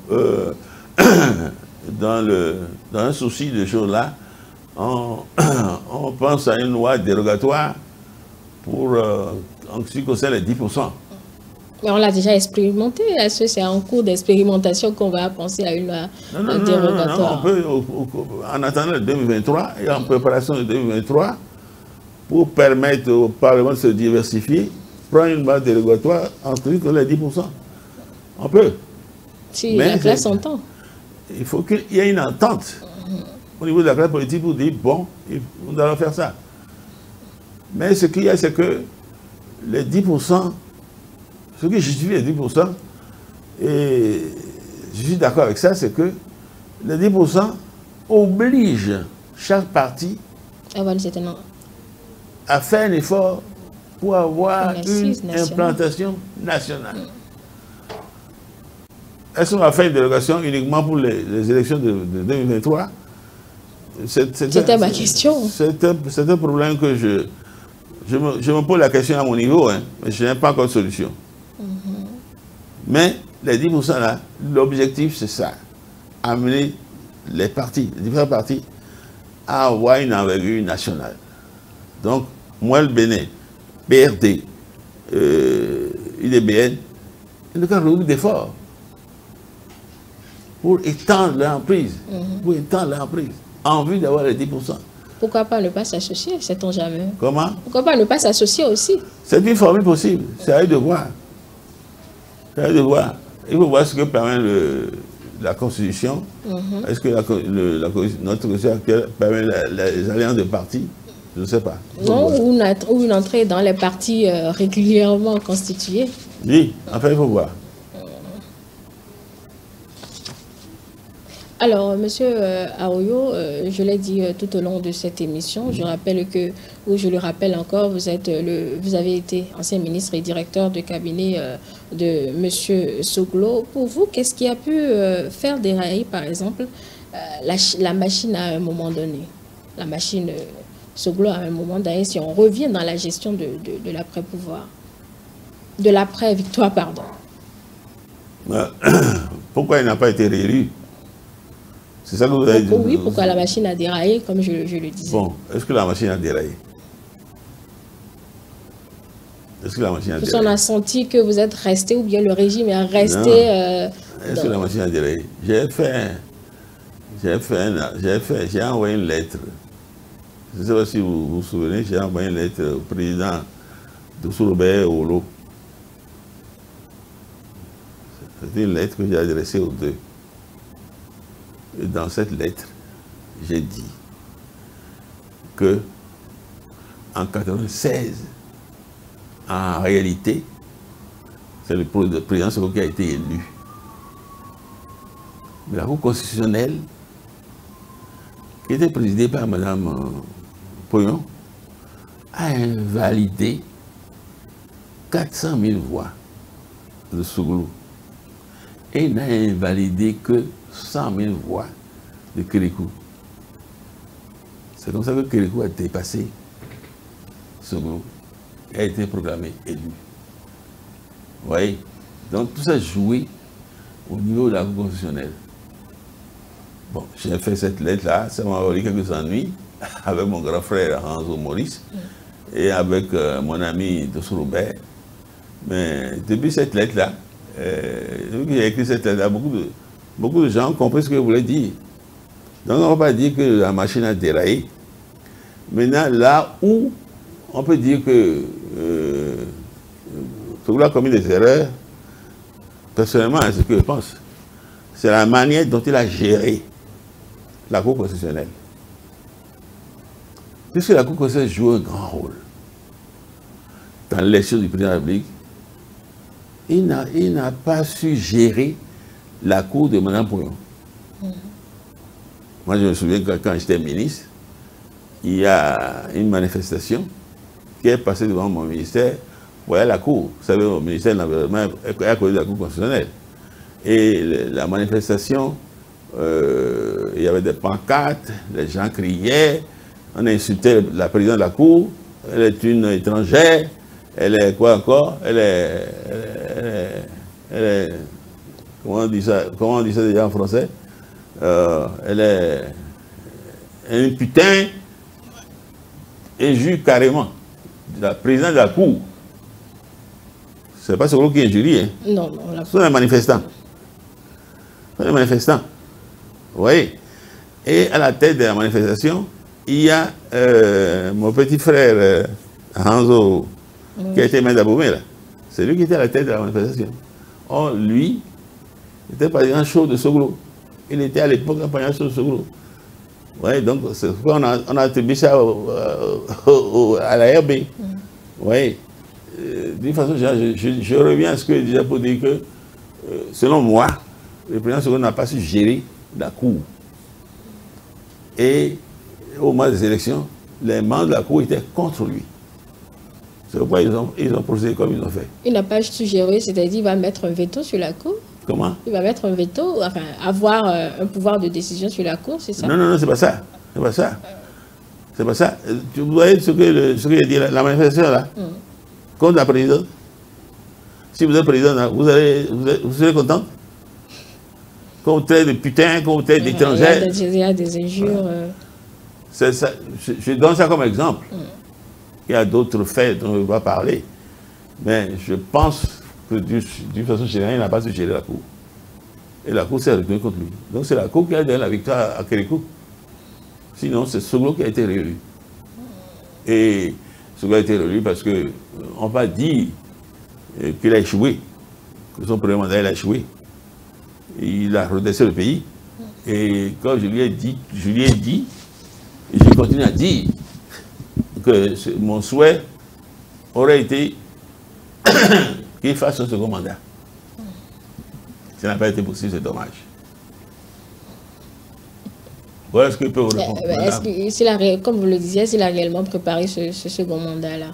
dans un souci de choses-là, on pense à une loi dérogatoire pour, en ce qui concerne les 10%. Mais on l'a déjà expérimenté. Est-ce que c'est en cours d'expérimentation qu'on va penser à une loi dérogatoire? Non, on peut, en attendant le 2023 et en préparation de 2023, pour permettre au Parlement de se diversifier, prendre une loi dérogatoire entre les 10%. On peut. Si la classe s'entend. Il faut qu'il y ait une entente au niveau de la classe politique pour dire, bon, on doit faire ça. Mais ce qu'il y a, c'est que les 10%, ce qui justifie les 10%, et je suis d'accord avec ça, c'est que les 10% obligent chaque parti à faire un effort pour avoir une implantation nationale. Est-ce qu'on va faire une dérogation uniquement pour les élections de 2023? C'était ma question. C'est un problème que je me pose la question à mon niveau, hein, mais je n'ai pas encore de solution. Mais les 10% là, l'objectif c'est ça, amener les différents partis à avoir une envergure nationale. Donc, moi le Bénin, PRD, UDBN, ils ont redoubler d'efforts pour étendre l'emprise, en vue d'avoir les 10%. Pourquoi pas ne pas s'associer, sait-on jamais? Comment? Pourquoi pas ne pas s'associer aussi? C'est une formule possible, c'est à eux de voir. C'est à eux de voir. Il faut voir ce que permet la Constitution. Est-ce que notre Constitution actuelle permet les alliances de partis? Je ne sais pas. Non, ou une entrée dans les partis régulièrement constitués. Oui, enfin, il faut voir. Alors, Monsieur Aroyo, je l'ai dit tout au long de cette émission, je le rappelle encore, vous avez été ancien ministre et directeur de cabinet de Monsieur Soglo. Pour vous, qu'est-ce qui a pu faire dérailler, par exemple, la machine à un moment donné? La machine Soglo à un moment donné, si on revient dans la gestion de l'après-pouvoir, de l'après-victoire, pardon. Pourquoi il n'a pas été réélu? C'est ça que vous avez dit. Oui, pourquoi la machine a déraillé, comme je le disais. Bon, est-ce que la machine a déraillé? Est-ce que la machine a déraillé? Parce qu'on a senti que vous êtes resté, ou bien le régime est resté... Est-ce que la machine a déraillé? J'ai envoyé une lettre. Je ne sais pas si vous vous souvenez, j'ai envoyé une lettre au président de Robert Olo. C'est une lettre que j'ai adressée aux deux. Et dans cette lettre, j'ai dit que en 1996, en réalité, c'est le président Soglo qui a été élu. Mais la Cour constitutionnelle, qui était présidée par Mme Poyon, a invalidé 400 000 voix de Soglo. Et n'a invalidé que 100 000 voix de Kérékou. C'est comme ça que Kérékou a dépassé Soglo et a été proclamé élu. Vous voyez? Donc tout ça joué au niveau de la Cour constitutionnelle. Bon, j'ai fait cette lettre-là, ça m'a valu quelques ennuis avec mon grand frère Hanzo Maurice et avec mon ami Dosso Robert. Mais depuis cette lettre-là, depuis que j'ai écrit cette lettre-là, beaucoup de gens ont compris ce que je voulais dire. Donc on ne va pas dire que la machine a déraillé. Maintenant, là où on peut dire que Soglo a commis des erreurs, personnellement, c'est ce que je pense. C'est la manière dont il a géré la Cour constitutionnelle. Puisque la Cour constitutionnelle joue un grand rôle dans l'élection du président de la République, il n'a pas su gérer la cour de Mme Pouillon. Moi, je me souviens que quand j'étais ministre, il y a une manifestation qui est passée devant mon ministère. Voilà la cour. Vous savez, au ministère de l'Environnement est à côté de la cour constitutionnelle. Et la manifestation, il y avait des pancartes, les gens criaient, on insultait la présidente de la cour, elle est une étrangère, elle est quoi encore? Elle est comment on dit ça déjà en français? Elle est un putain, injure carrément la présidente de la cour. C'est pas Soglo qui est injurie, hein? Non, non. Ce sont les manifestants. Ce sont les manifestants. Vous voyez? Et à la tête de la manifestation, il y a mon petit frère Hanzo, qui a été maître d'Abomey, là. C'est lui qui était à la tête de la manifestation. Or, lui, il était président chaud de Soglo. Il était à l'époque un président chaud de Soglo. Ouais, donc, c'est pourquoi on a attribué ça à la RB. Oui. D'une façon générale, je reviens à ce que je disais pour dire que, selon moi, le président Soglo n'a pas su gérer la cour. Et au moment des élections, les membres de la cour étaient contre lui. C'est pourquoi ils ont procédé comme ils ont fait. Il n'a pas su gérer, c'est-à-dire qu'il va mettre un veto sur la cour. Comment? Il va mettre un veto, enfin, avoir un pouvoir de décision sur la cour, c'est ça? Non, non, non, c'est pas ça. C'est pas ça. C'est pas ça. Vous voyez ce qu'il a dit, la manifestation là, contre la présidente. Si vous êtes président, vous serez content? Qu'on vous traite de putain, qu'on vous traite d'étrangère. Il y a des injures. Ça, je donne ça comme exemple. Il y a d'autres faits dont on ne va pas parler. Mais je pense que d'une façon générale, il n'a pas su gérer la cour. Et la cour s'est reconnue contre lui. Donc c'est la cour qui a donné la victoire à Kérékou. Sinon, c'est Soglo qui a été réélu. Et Soglo a été réélu parce qu'on va dire qu'il a échoué, que son premier mandat il a échoué. Il a redressé le pays. Et comme je lui ai dit, et je continue à dire, que mon souhait aurait été qu'il fasse un second mandat. Ça n'a pas été possible, c'est dommage. Voilà ce que je peux vous répondre. Comme vous le disiez, s'il a réellement préparé ce second mandat-là?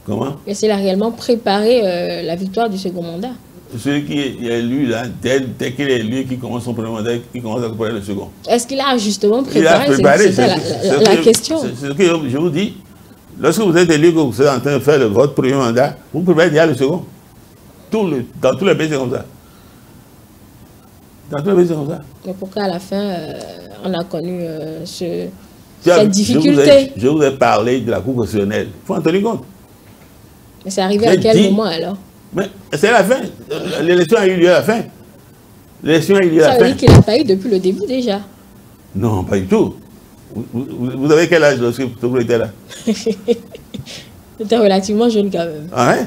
Comment? Est-ce qu'il a réellement préparé la victoire du second mandat? Celui qui est élu là, dès qu'il est élu, qui commence son premier mandat, il commence à préparer le second. Est-ce qu'il a justement préparé? C'est ça la question. C'est ce que je vous dis. Lorsque vous êtes élu, que vous êtes en train de faire votre premier mandat, vous préparez déjà le second. Dans tous les pays, c'est comme ça. Dans tous les pays, c'est comme ça. Mais pourquoi à la fin, on a connu cette difficulté? Je vous ai parlé de la Cour constitutionnelle. Il faut en tenir compte. Mais c'est arrivé à quel moment alors? Mais c'est la fin. L'élection a eu lieu à la fin. L'élection a eu lieu à la fin. Ça veut dire qu'il n'a pas eu depuis le début déjà? Non, pas du tout. Vous avez quel âge lorsque vous étiez là? C'était relativement jeune quand même. Ah ouais?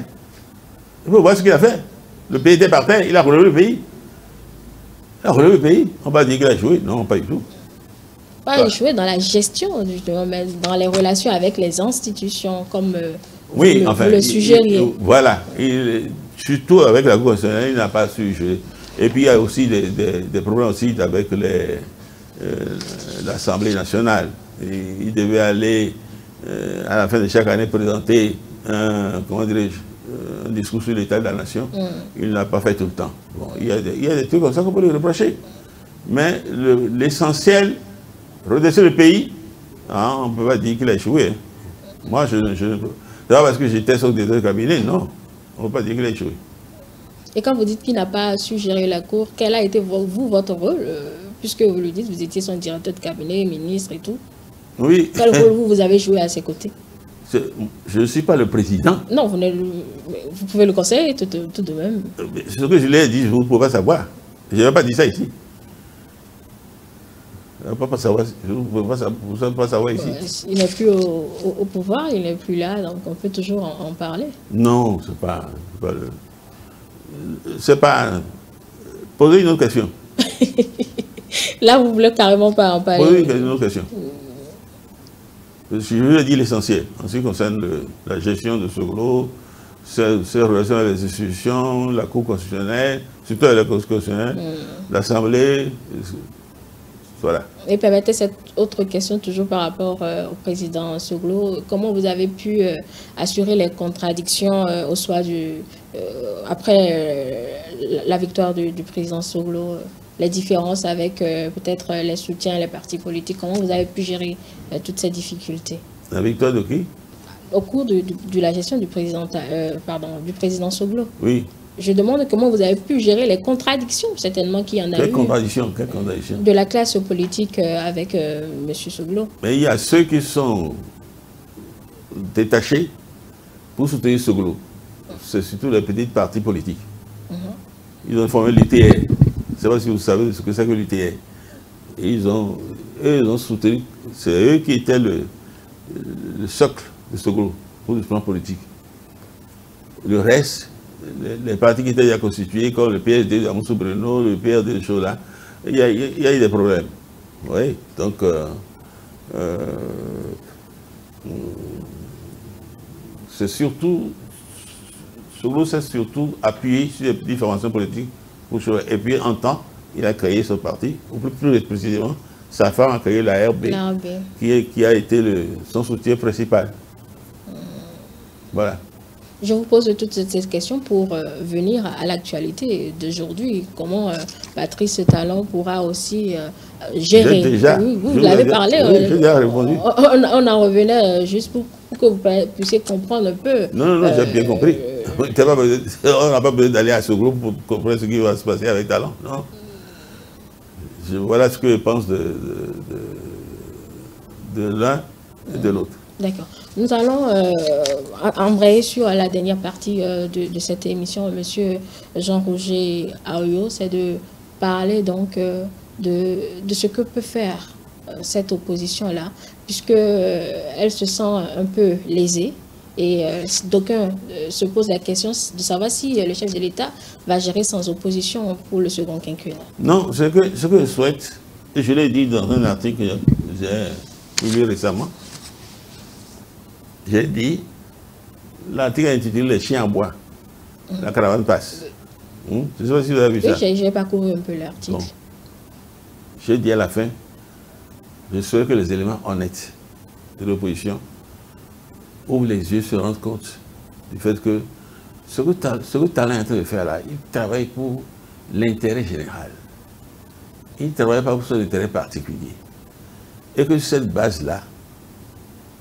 Il faut voir ce qu'il a fait. Le pays était par terre, il a relevé le pays. Il a relevé le pays. On va dire qu'il a échoué. Non, pas du tout. Pas échoué dans la gestion, justement, mais dans les relations avec les institutions, comme oui, enfin, le suggériez. Voilà. Surtout avec la Cour constitutionnelle, il n'a pas su jouer. Et puis il y a aussi des problèmes aussi avec l'Assemblée nationale. Et il devait aller à la fin de chaque année présenter un discours sur l'état de la nation. Il n'a pas fait tout le temps. Bon, il y a des trucs comme ça qu'on peut lui reprocher. Mais l'essentiel, redresser le pays, hein, on ne peut pas dire qu'il a échoué. Hein. Moi, c'est pas parce que j'étais sur des cabinet, non. On ne peut pas dire qu'il a échoué. Et quand vous dites qu'il n'a pas su gérer la cour, quel a été votre rôle, puisque vous le dites, vous étiez son directeur de cabinet, ministre et tout? Oui. Quel rôle vous avez joué à ses côtés? Je ne suis pas le président. Non, vous pouvez le conseiller tout de même. Ce que je l'ai dit, vous ne pouvez pas savoir. Je n'ai pas dit ça ici. Je ne peux pas savoir, vous ne pouvez pas savoir ici. Il n'est plus au pouvoir, il n'est plus là, donc on peut toujours en parler. Non, c'est pas... Posez une autre question. Là, vous ne voulez carrément pas en parler. Posez une autre question. Je vous ai dit l'essentiel en ce qui concerne la gestion de Soglo, ses relations avec les institutions, la Cour constitutionnelle, surtout avec la Cour constitutionnelle, l'Assemblée, voilà. Et permettez cette autre question toujours par rapport au président Soglo. Comment vous avez pu assurer les contradictions au soir après la victoire du président Soglo, les différences avec peut-être les soutiens, les partis politiques? Comment vous avez pu gérer toutes ces difficultés? La victoire de qui? Au cours de la gestion du président Soglo. Oui. Je demande comment vous avez pu gérer les contradictions, certainement qu'il y en a eu. Quelles contradictions? Quelles contradictions? De la classe politique avec M. Soglo. Mais il y a ceux qui sont détachés pour soutenir Soglo. C'est surtout les petits partis politiques. Ils ont formé l'UTR. Je ne sais pas si vous savez ce que c'est que l'UTR. Et ils ont soutenu. C'est eux qui étaient le socle de Soglo pour le plan politique. Le reste, les partis qui étaient déjà constitués, comme le PSD de Moussou Breno, le PRD de Chola, il y a eu des problèmes. Oui, donc c'est surtout, Soglo s'est surtout appuyé sur les petites formations politiques pour Chola. Et puis en temps, il a créé son parti, ou plus précisément, sa femme a créé la RB, qui a été son soutien principal. Voilà. Je vous pose toutes ces questions pour venir à l'actualité d'aujourd'hui. Comment Patrice Talon pourra aussi gérer. Vous l'avez parlé. Oui, j'ai déjà répondu. On en revenait juste pour que vous puissiez comprendre un peu. Non, j'ai bien compris. On n'a pas besoin d'aller à ce groupe pour comprendre ce qui va se passer avec Talon. Non. Voilà ce que je pense de l'un et de l'autre. D'accord. Nous allons embrayer sur la dernière partie de cette émission, Monsieur Jean-Roger Aoyo, c'est de parler donc de ce que peut faire cette opposition-là, puisqu'elle se sent un peu lésée. Et d'aucuns se posent la question de savoir si le chef de l'État va gérer sans opposition pour le second quinquennat. Non, ce que je souhaite, et je l'ai dit dans un article que j'ai publié récemment, j'ai dit, l'article intitulé Les chiens en bois, la caravane passe. Je ne sais pas si vous avez vu ça. Oui, j'ai parcouru un peu l'article. Bon. J'ai dit à la fin, je souhaite que les éléments honnêtes de l'opposition ouvrent les yeux, se rendent compte du fait que ce que Talon est en train de faire là, il travaille pour l'intérêt général. Il ne travaille pas pour son intérêt particulier. Et que sur cette base-là,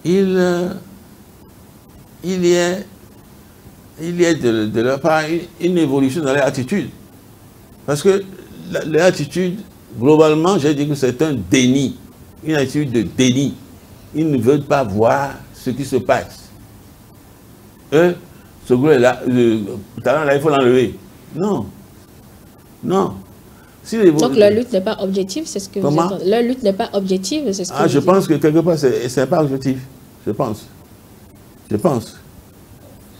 il y a de leur part une évolution dans leur attitude. Parce que leur attitude, globalement, j'ai dit que c'est un déni, une attitude de déni. Ils ne veulent pas voir ce qui se passe. Eux, ce groupe-là, le Talon là, il faut l'enlever. Non. Non. Donc leur lutte n'est pas objective, c'est ce que vous dites. Leur lutte n'est pas objective, c'est ce que vous je pense que quelque part, c'est pas objectif. Je pense.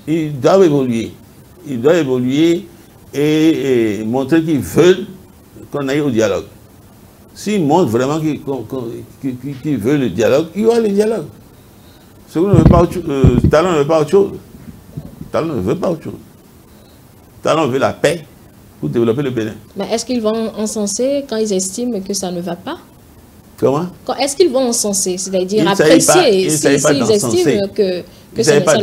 Ils doivent évoluer. Ils doivent évoluer et montrer qu'ils veulent qu'on aille au dialogue. S'ils montrent vraiment qu'ils veulent le dialogue, il y aura le dialogue. Talon ne veut pas autre chose. Talon ne veut pas autre chose. Talon veut la paix pour développer le Bénin. Mais est-ce qu'ils vont encenser quand ils estiment que ça ne va pas? Comment? Est-ce qu'ils vont encenser, c'est-à-dire apprécier s'ils estiment que ça ne va pas?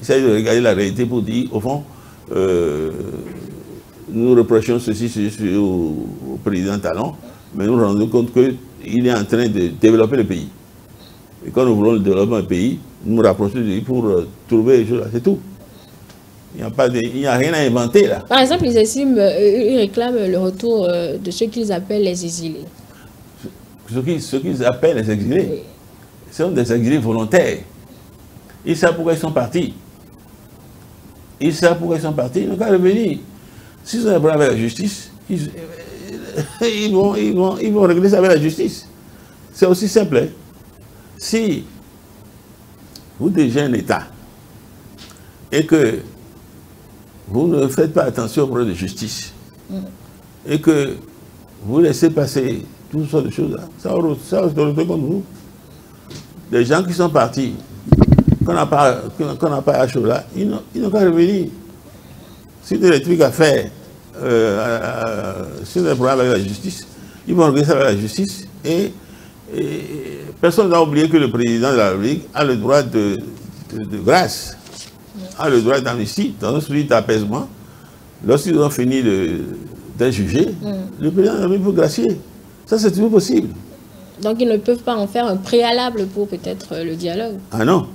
Il s'agit de regarder la réalité pour dire, au fond, nous reprochons ceci au président Talon, mais nous nous rendons compte qu'il est en train de développer le pays. Et quand nous voulons le développement du pays, nous nous rapprochons de lui pour trouver les choses, c'est tout. Il n'y a rien à inventer là. Par exemple, ils réclament le retour de ceux qu'ils appellent les exilés. Ce qu'ils appellent les exilés, oui. Ce sont des exilés volontaires. Ils savent pourquoi ils sont partis. Ils savent pourquoi ils sont partis. Ils n'ont qu'à revenir. S'ils ont un problème avec la justice, ils vont régler ça avec la justice. C'est aussi simple. Hein? Si vous dirigez un État et que vous ne faites pas attention au problème de justice et que vous laissez passer toutes sortes de choses là, ça va se retourner contre vous. Les gens qui sont partis, qu'on n'a pas à chaud là, ils n'ont qu'à revenir. Si il y a des trucs à faire, si il y a des problèmes avec la justice, ils vont regarder ça avec la justice et personne n'a oublié que le président de la République a le droit de grâce, a le droit d'amnistie, dans un souci d'apaisement. Lorsqu'ils ont fini d'être jugés, le président de la République peut gracier. Ça, c'est toujours possible. Donc, ils ne peuvent pas en faire un préalable pour peut-être le dialogue. Ah non.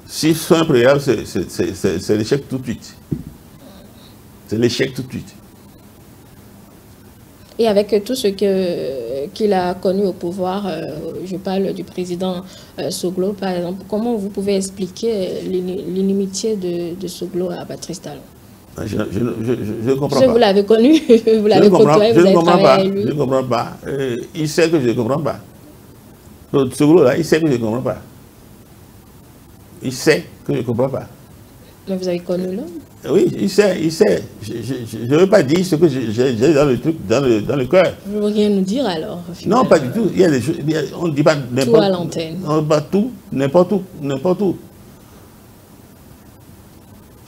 S'ils sont un préalable, c'est l'échec tout de suite. C'est l'échec tout de suite. Et avec tout ce qu'il a connu au pouvoir, je parle du président Soglo, par exemple, comment vous pouvez expliquer l'inimitié de Soglo à Patrice Talon? Je ne comprends pas. Vous l'avez connu, vous l'avez côtoyé, vous avez travaillé avec lui. Je ne comprends pas. Il sait que je ne comprends pas. Soglo-là, il sait que je ne comprends pas. Il sait que je ne comprends pas. Mais vous avez connu l'homme? Oui, il sait. Je ne veux pas dire ce que j'ai dans le truc, dans le cœur. Vous ne voulez rien nous dire alors? Non, pas du tout. Il y a des choses, on ne dit pas n'importe tout à l'antenne. On ne dit pas tout, n'importe où.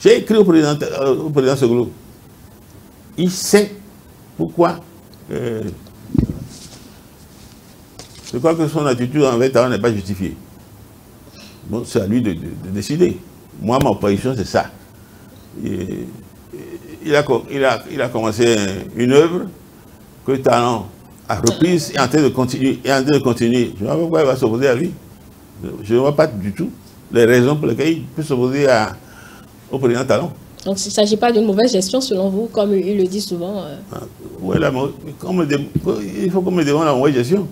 J'ai écrit au président Soglo. Il sait pourquoi. Je crois que son attitude envers Talon n'est pas justifiée. Bon, c'est à lui de décider. Moi, ma position, c'est ça. Il a commencé une œuvre que Talon a reprise et est en train de continuer. Je ne vois pas pourquoi il va s'opposer à lui. Je ne vois pas du tout les raisons pour lesquelles il peut s'opposer au président Talon. Donc il ne s'agit pas d'une mauvaise gestion selon vous, comme il le dit souvent. Oui, il faut qu'on me demande la mauvaise gestion.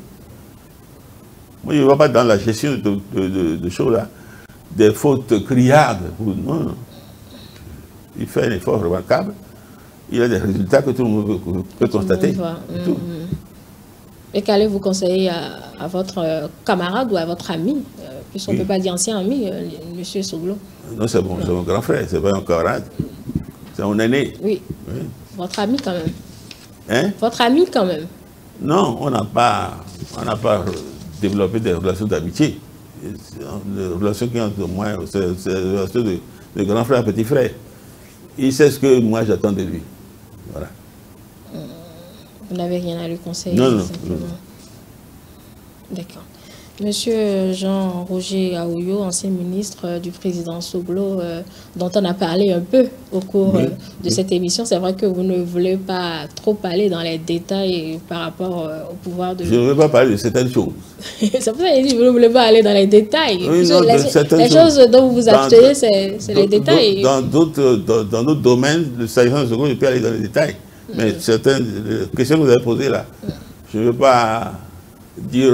Moi, je ne vois pas dans la gestion de choses là des fautes criardes. Non. Il fait un effort remarquable. Il a des résultats que tout le monde peut constater. Et qu'allez-vous conseiller à votre camarade ou à votre ami, puisqu'on ne peut pas dire ancien ami, M. Soglo? Non, c'est mon grand frère, c'est pas un camarade. C'est mon aîné. Oui. Votre ami quand même. Hein? Votre ami quand même. Non, on n'a pas développé des relations d'amitié. Les relations qui ont entre moi, c'est des relations de grand frère, petit frère. Il sait ce que moi j'attends de lui. Voilà. Vous n'avez rien à lui conseiller? Non. D'accord. Monsieur Jean-Roger Aoyo, ancien ministre du président Soglo, dont on a parlé un peu au cours de cette émission, c'est vrai que vous ne voulez pas trop parler dans les détails par rapport au pouvoir de... Je ne veux pas parler de certaines choses. C'est pour ça que vous ne voulez pas aller dans les détails. Oui, non, les choses dont vous vous abstenez, c'est les détails. Dans d'autres domaines, le s'agissant de Soglo, je peux aller dans les détails. Mais certaines questions que vous avez posées là, je ne veux pas dire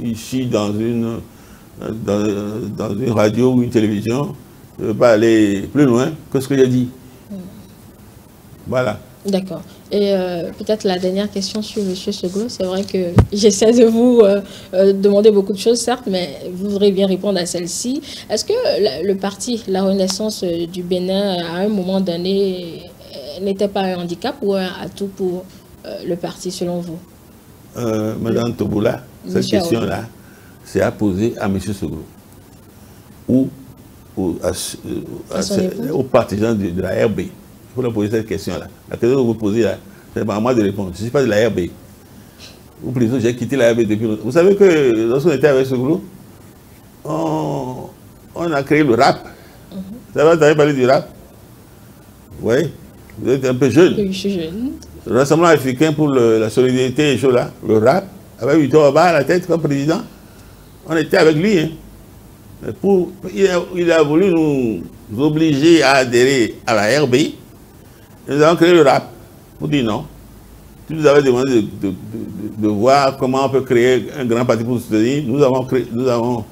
ici dans une radio ou une télévision, je ne veux pas aller plus loin que ce que j'ai dit. Voilà. D'accord. Et peut-être la dernière question sur M. Soglo, c'est vrai que j'essaie de vous demander beaucoup de choses, certes, mais vous voudrez bien répondre à celle-ci. Est-ce que le parti, la Renaissance du Bénin, à un moment donné, n'était pas un handicap ou un atout pour le parti, selon vous? Madame Toboula, cette question-là, c'est à poser à M. Soglo ou aux partisans de la RB. Il faut leur poser cette question-là. La question que vous posez là, c'est pas à moi de répondre. Je ne suis pas de la RB. Ou plutôt, j'ai quitté la RB depuis longtemps. Vous savez que lorsqu'on était avec Soglo, on a créé le rap. Vous avez parlé du rap? Oui. Vous êtes un peu jeune. Oui, je suis jeune. Le Rassemblement africain pour la solidarité et choses là, le rap, avec Victor Oba à la tête comme président, on était avec lui. Hein. Il a voulu nous obliger à adhérer à la RB. Nous avons créé le rap pour dire non. Tu nous avais demandé de voir comment on peut créer un grand parti pour nous soutenir. Nous avons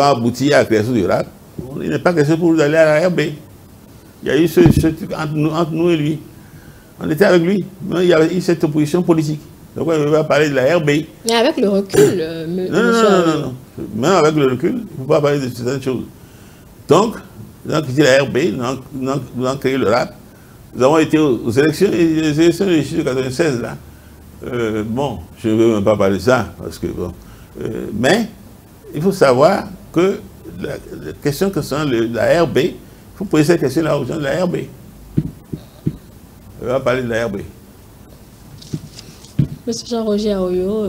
abouti à la création du rap. Il n'est pas question pour nous d'aller à la RB. Il y a eu ce truc entre nous et lui. On était avec lui, mais il y avait eu cette opposition politique. Donc on ne va pas parler de la RB. Mais avec le recul, non. Même avec le recul, il ne faut pas parler de certaines choses. Donc, nous avons quitté la RB, nous avons créé le rap. Nous avons été aux élections, et les élections de 1996, là. Bon, je ne veux même pas parler de ça, parce que bon. Mais il faut savoir que la question concernant la RB, il faut poser cette question-là aux gens de la RB. On va parler de la RB. Monsieur Jean-Roger Aoyo,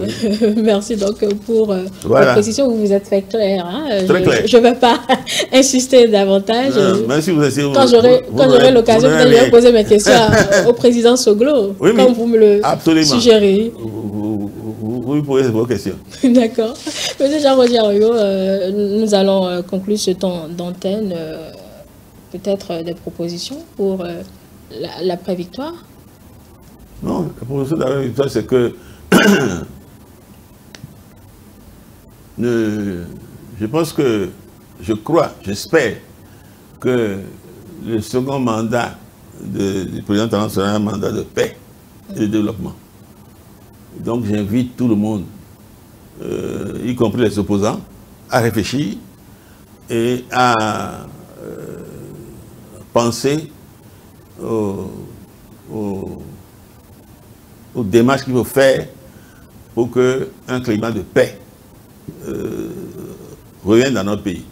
merci donc pour voilà. la précision. Vous vous êtes fait clair. Hein? Très clair. Je ne vais pas insister davantage. Même si vous essayez, quand j'aurai l'occasion, je vais poser mes questions au président Soglo, oui, comme vous me le suggérez. Vous posez vos questions. D'accord. Monsieur Jean-Roger Aoyo, nous allons conclure ce temps d'antenne. Peut-être des propositions pour l'après-victoire. Non, la proposition de la victoire, c'est que je pense que, je crois, j'espère que le second mandat du président Talon sera un mandat de paix et de développement. Donc j'invite tout le monde, y compris les opposants, à réfléchir et à penser aux démarches qu'il faut faire pour qu'un climat de paix revienne dans notre pays.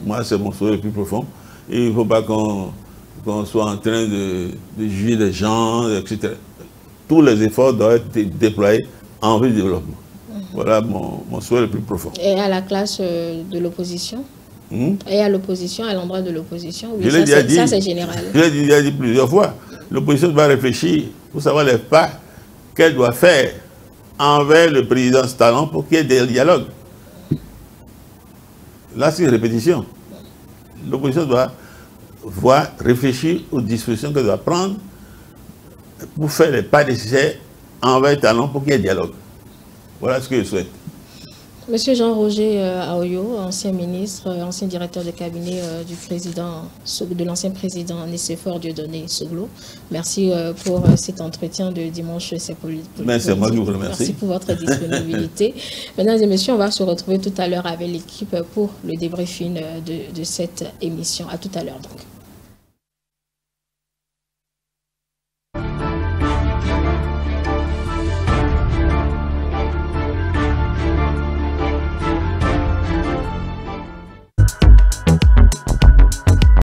Moi, c'est mon souhait le plus profond. Et il ne faut pas qu'on soit en train de juger les gens, etc. Tous les efforts doivent être déployés en vue du développement. Voilà mon souhait le plus profond. Et à la classe de l'opposition Et à l'opposition, à l'endroit de l'opposition, oui, ça c'est général. Je l'ai déjà dit plusieurs fois. L'opposition doit réfléchir pour savoir les pas qu'elle doit faire envers le président Talon pour qu'il y ait des dialogues. Là, c'est une répétition. L'opposition doit réfléchir aux dispositions qu'elle doit prendre pour faire les pas nécessaires envers Talon pour qu'il y ait dialogue. Voilà ce que je souhaite. Monsieur Jean-Roger Aoyo, ancien ministre, ancien directeur de cabinet de l'ancien président Nicéphore Dieudonné Soglo, merci pour cet entretien de dimanche. C'est moi qui vous remercie. Merci pour votre disponibilité. Mesdames et messieurs, on va se retrouver tout à l'heure avec l'équipe pour le débriefing de cette émission. À tout à l'heure donc.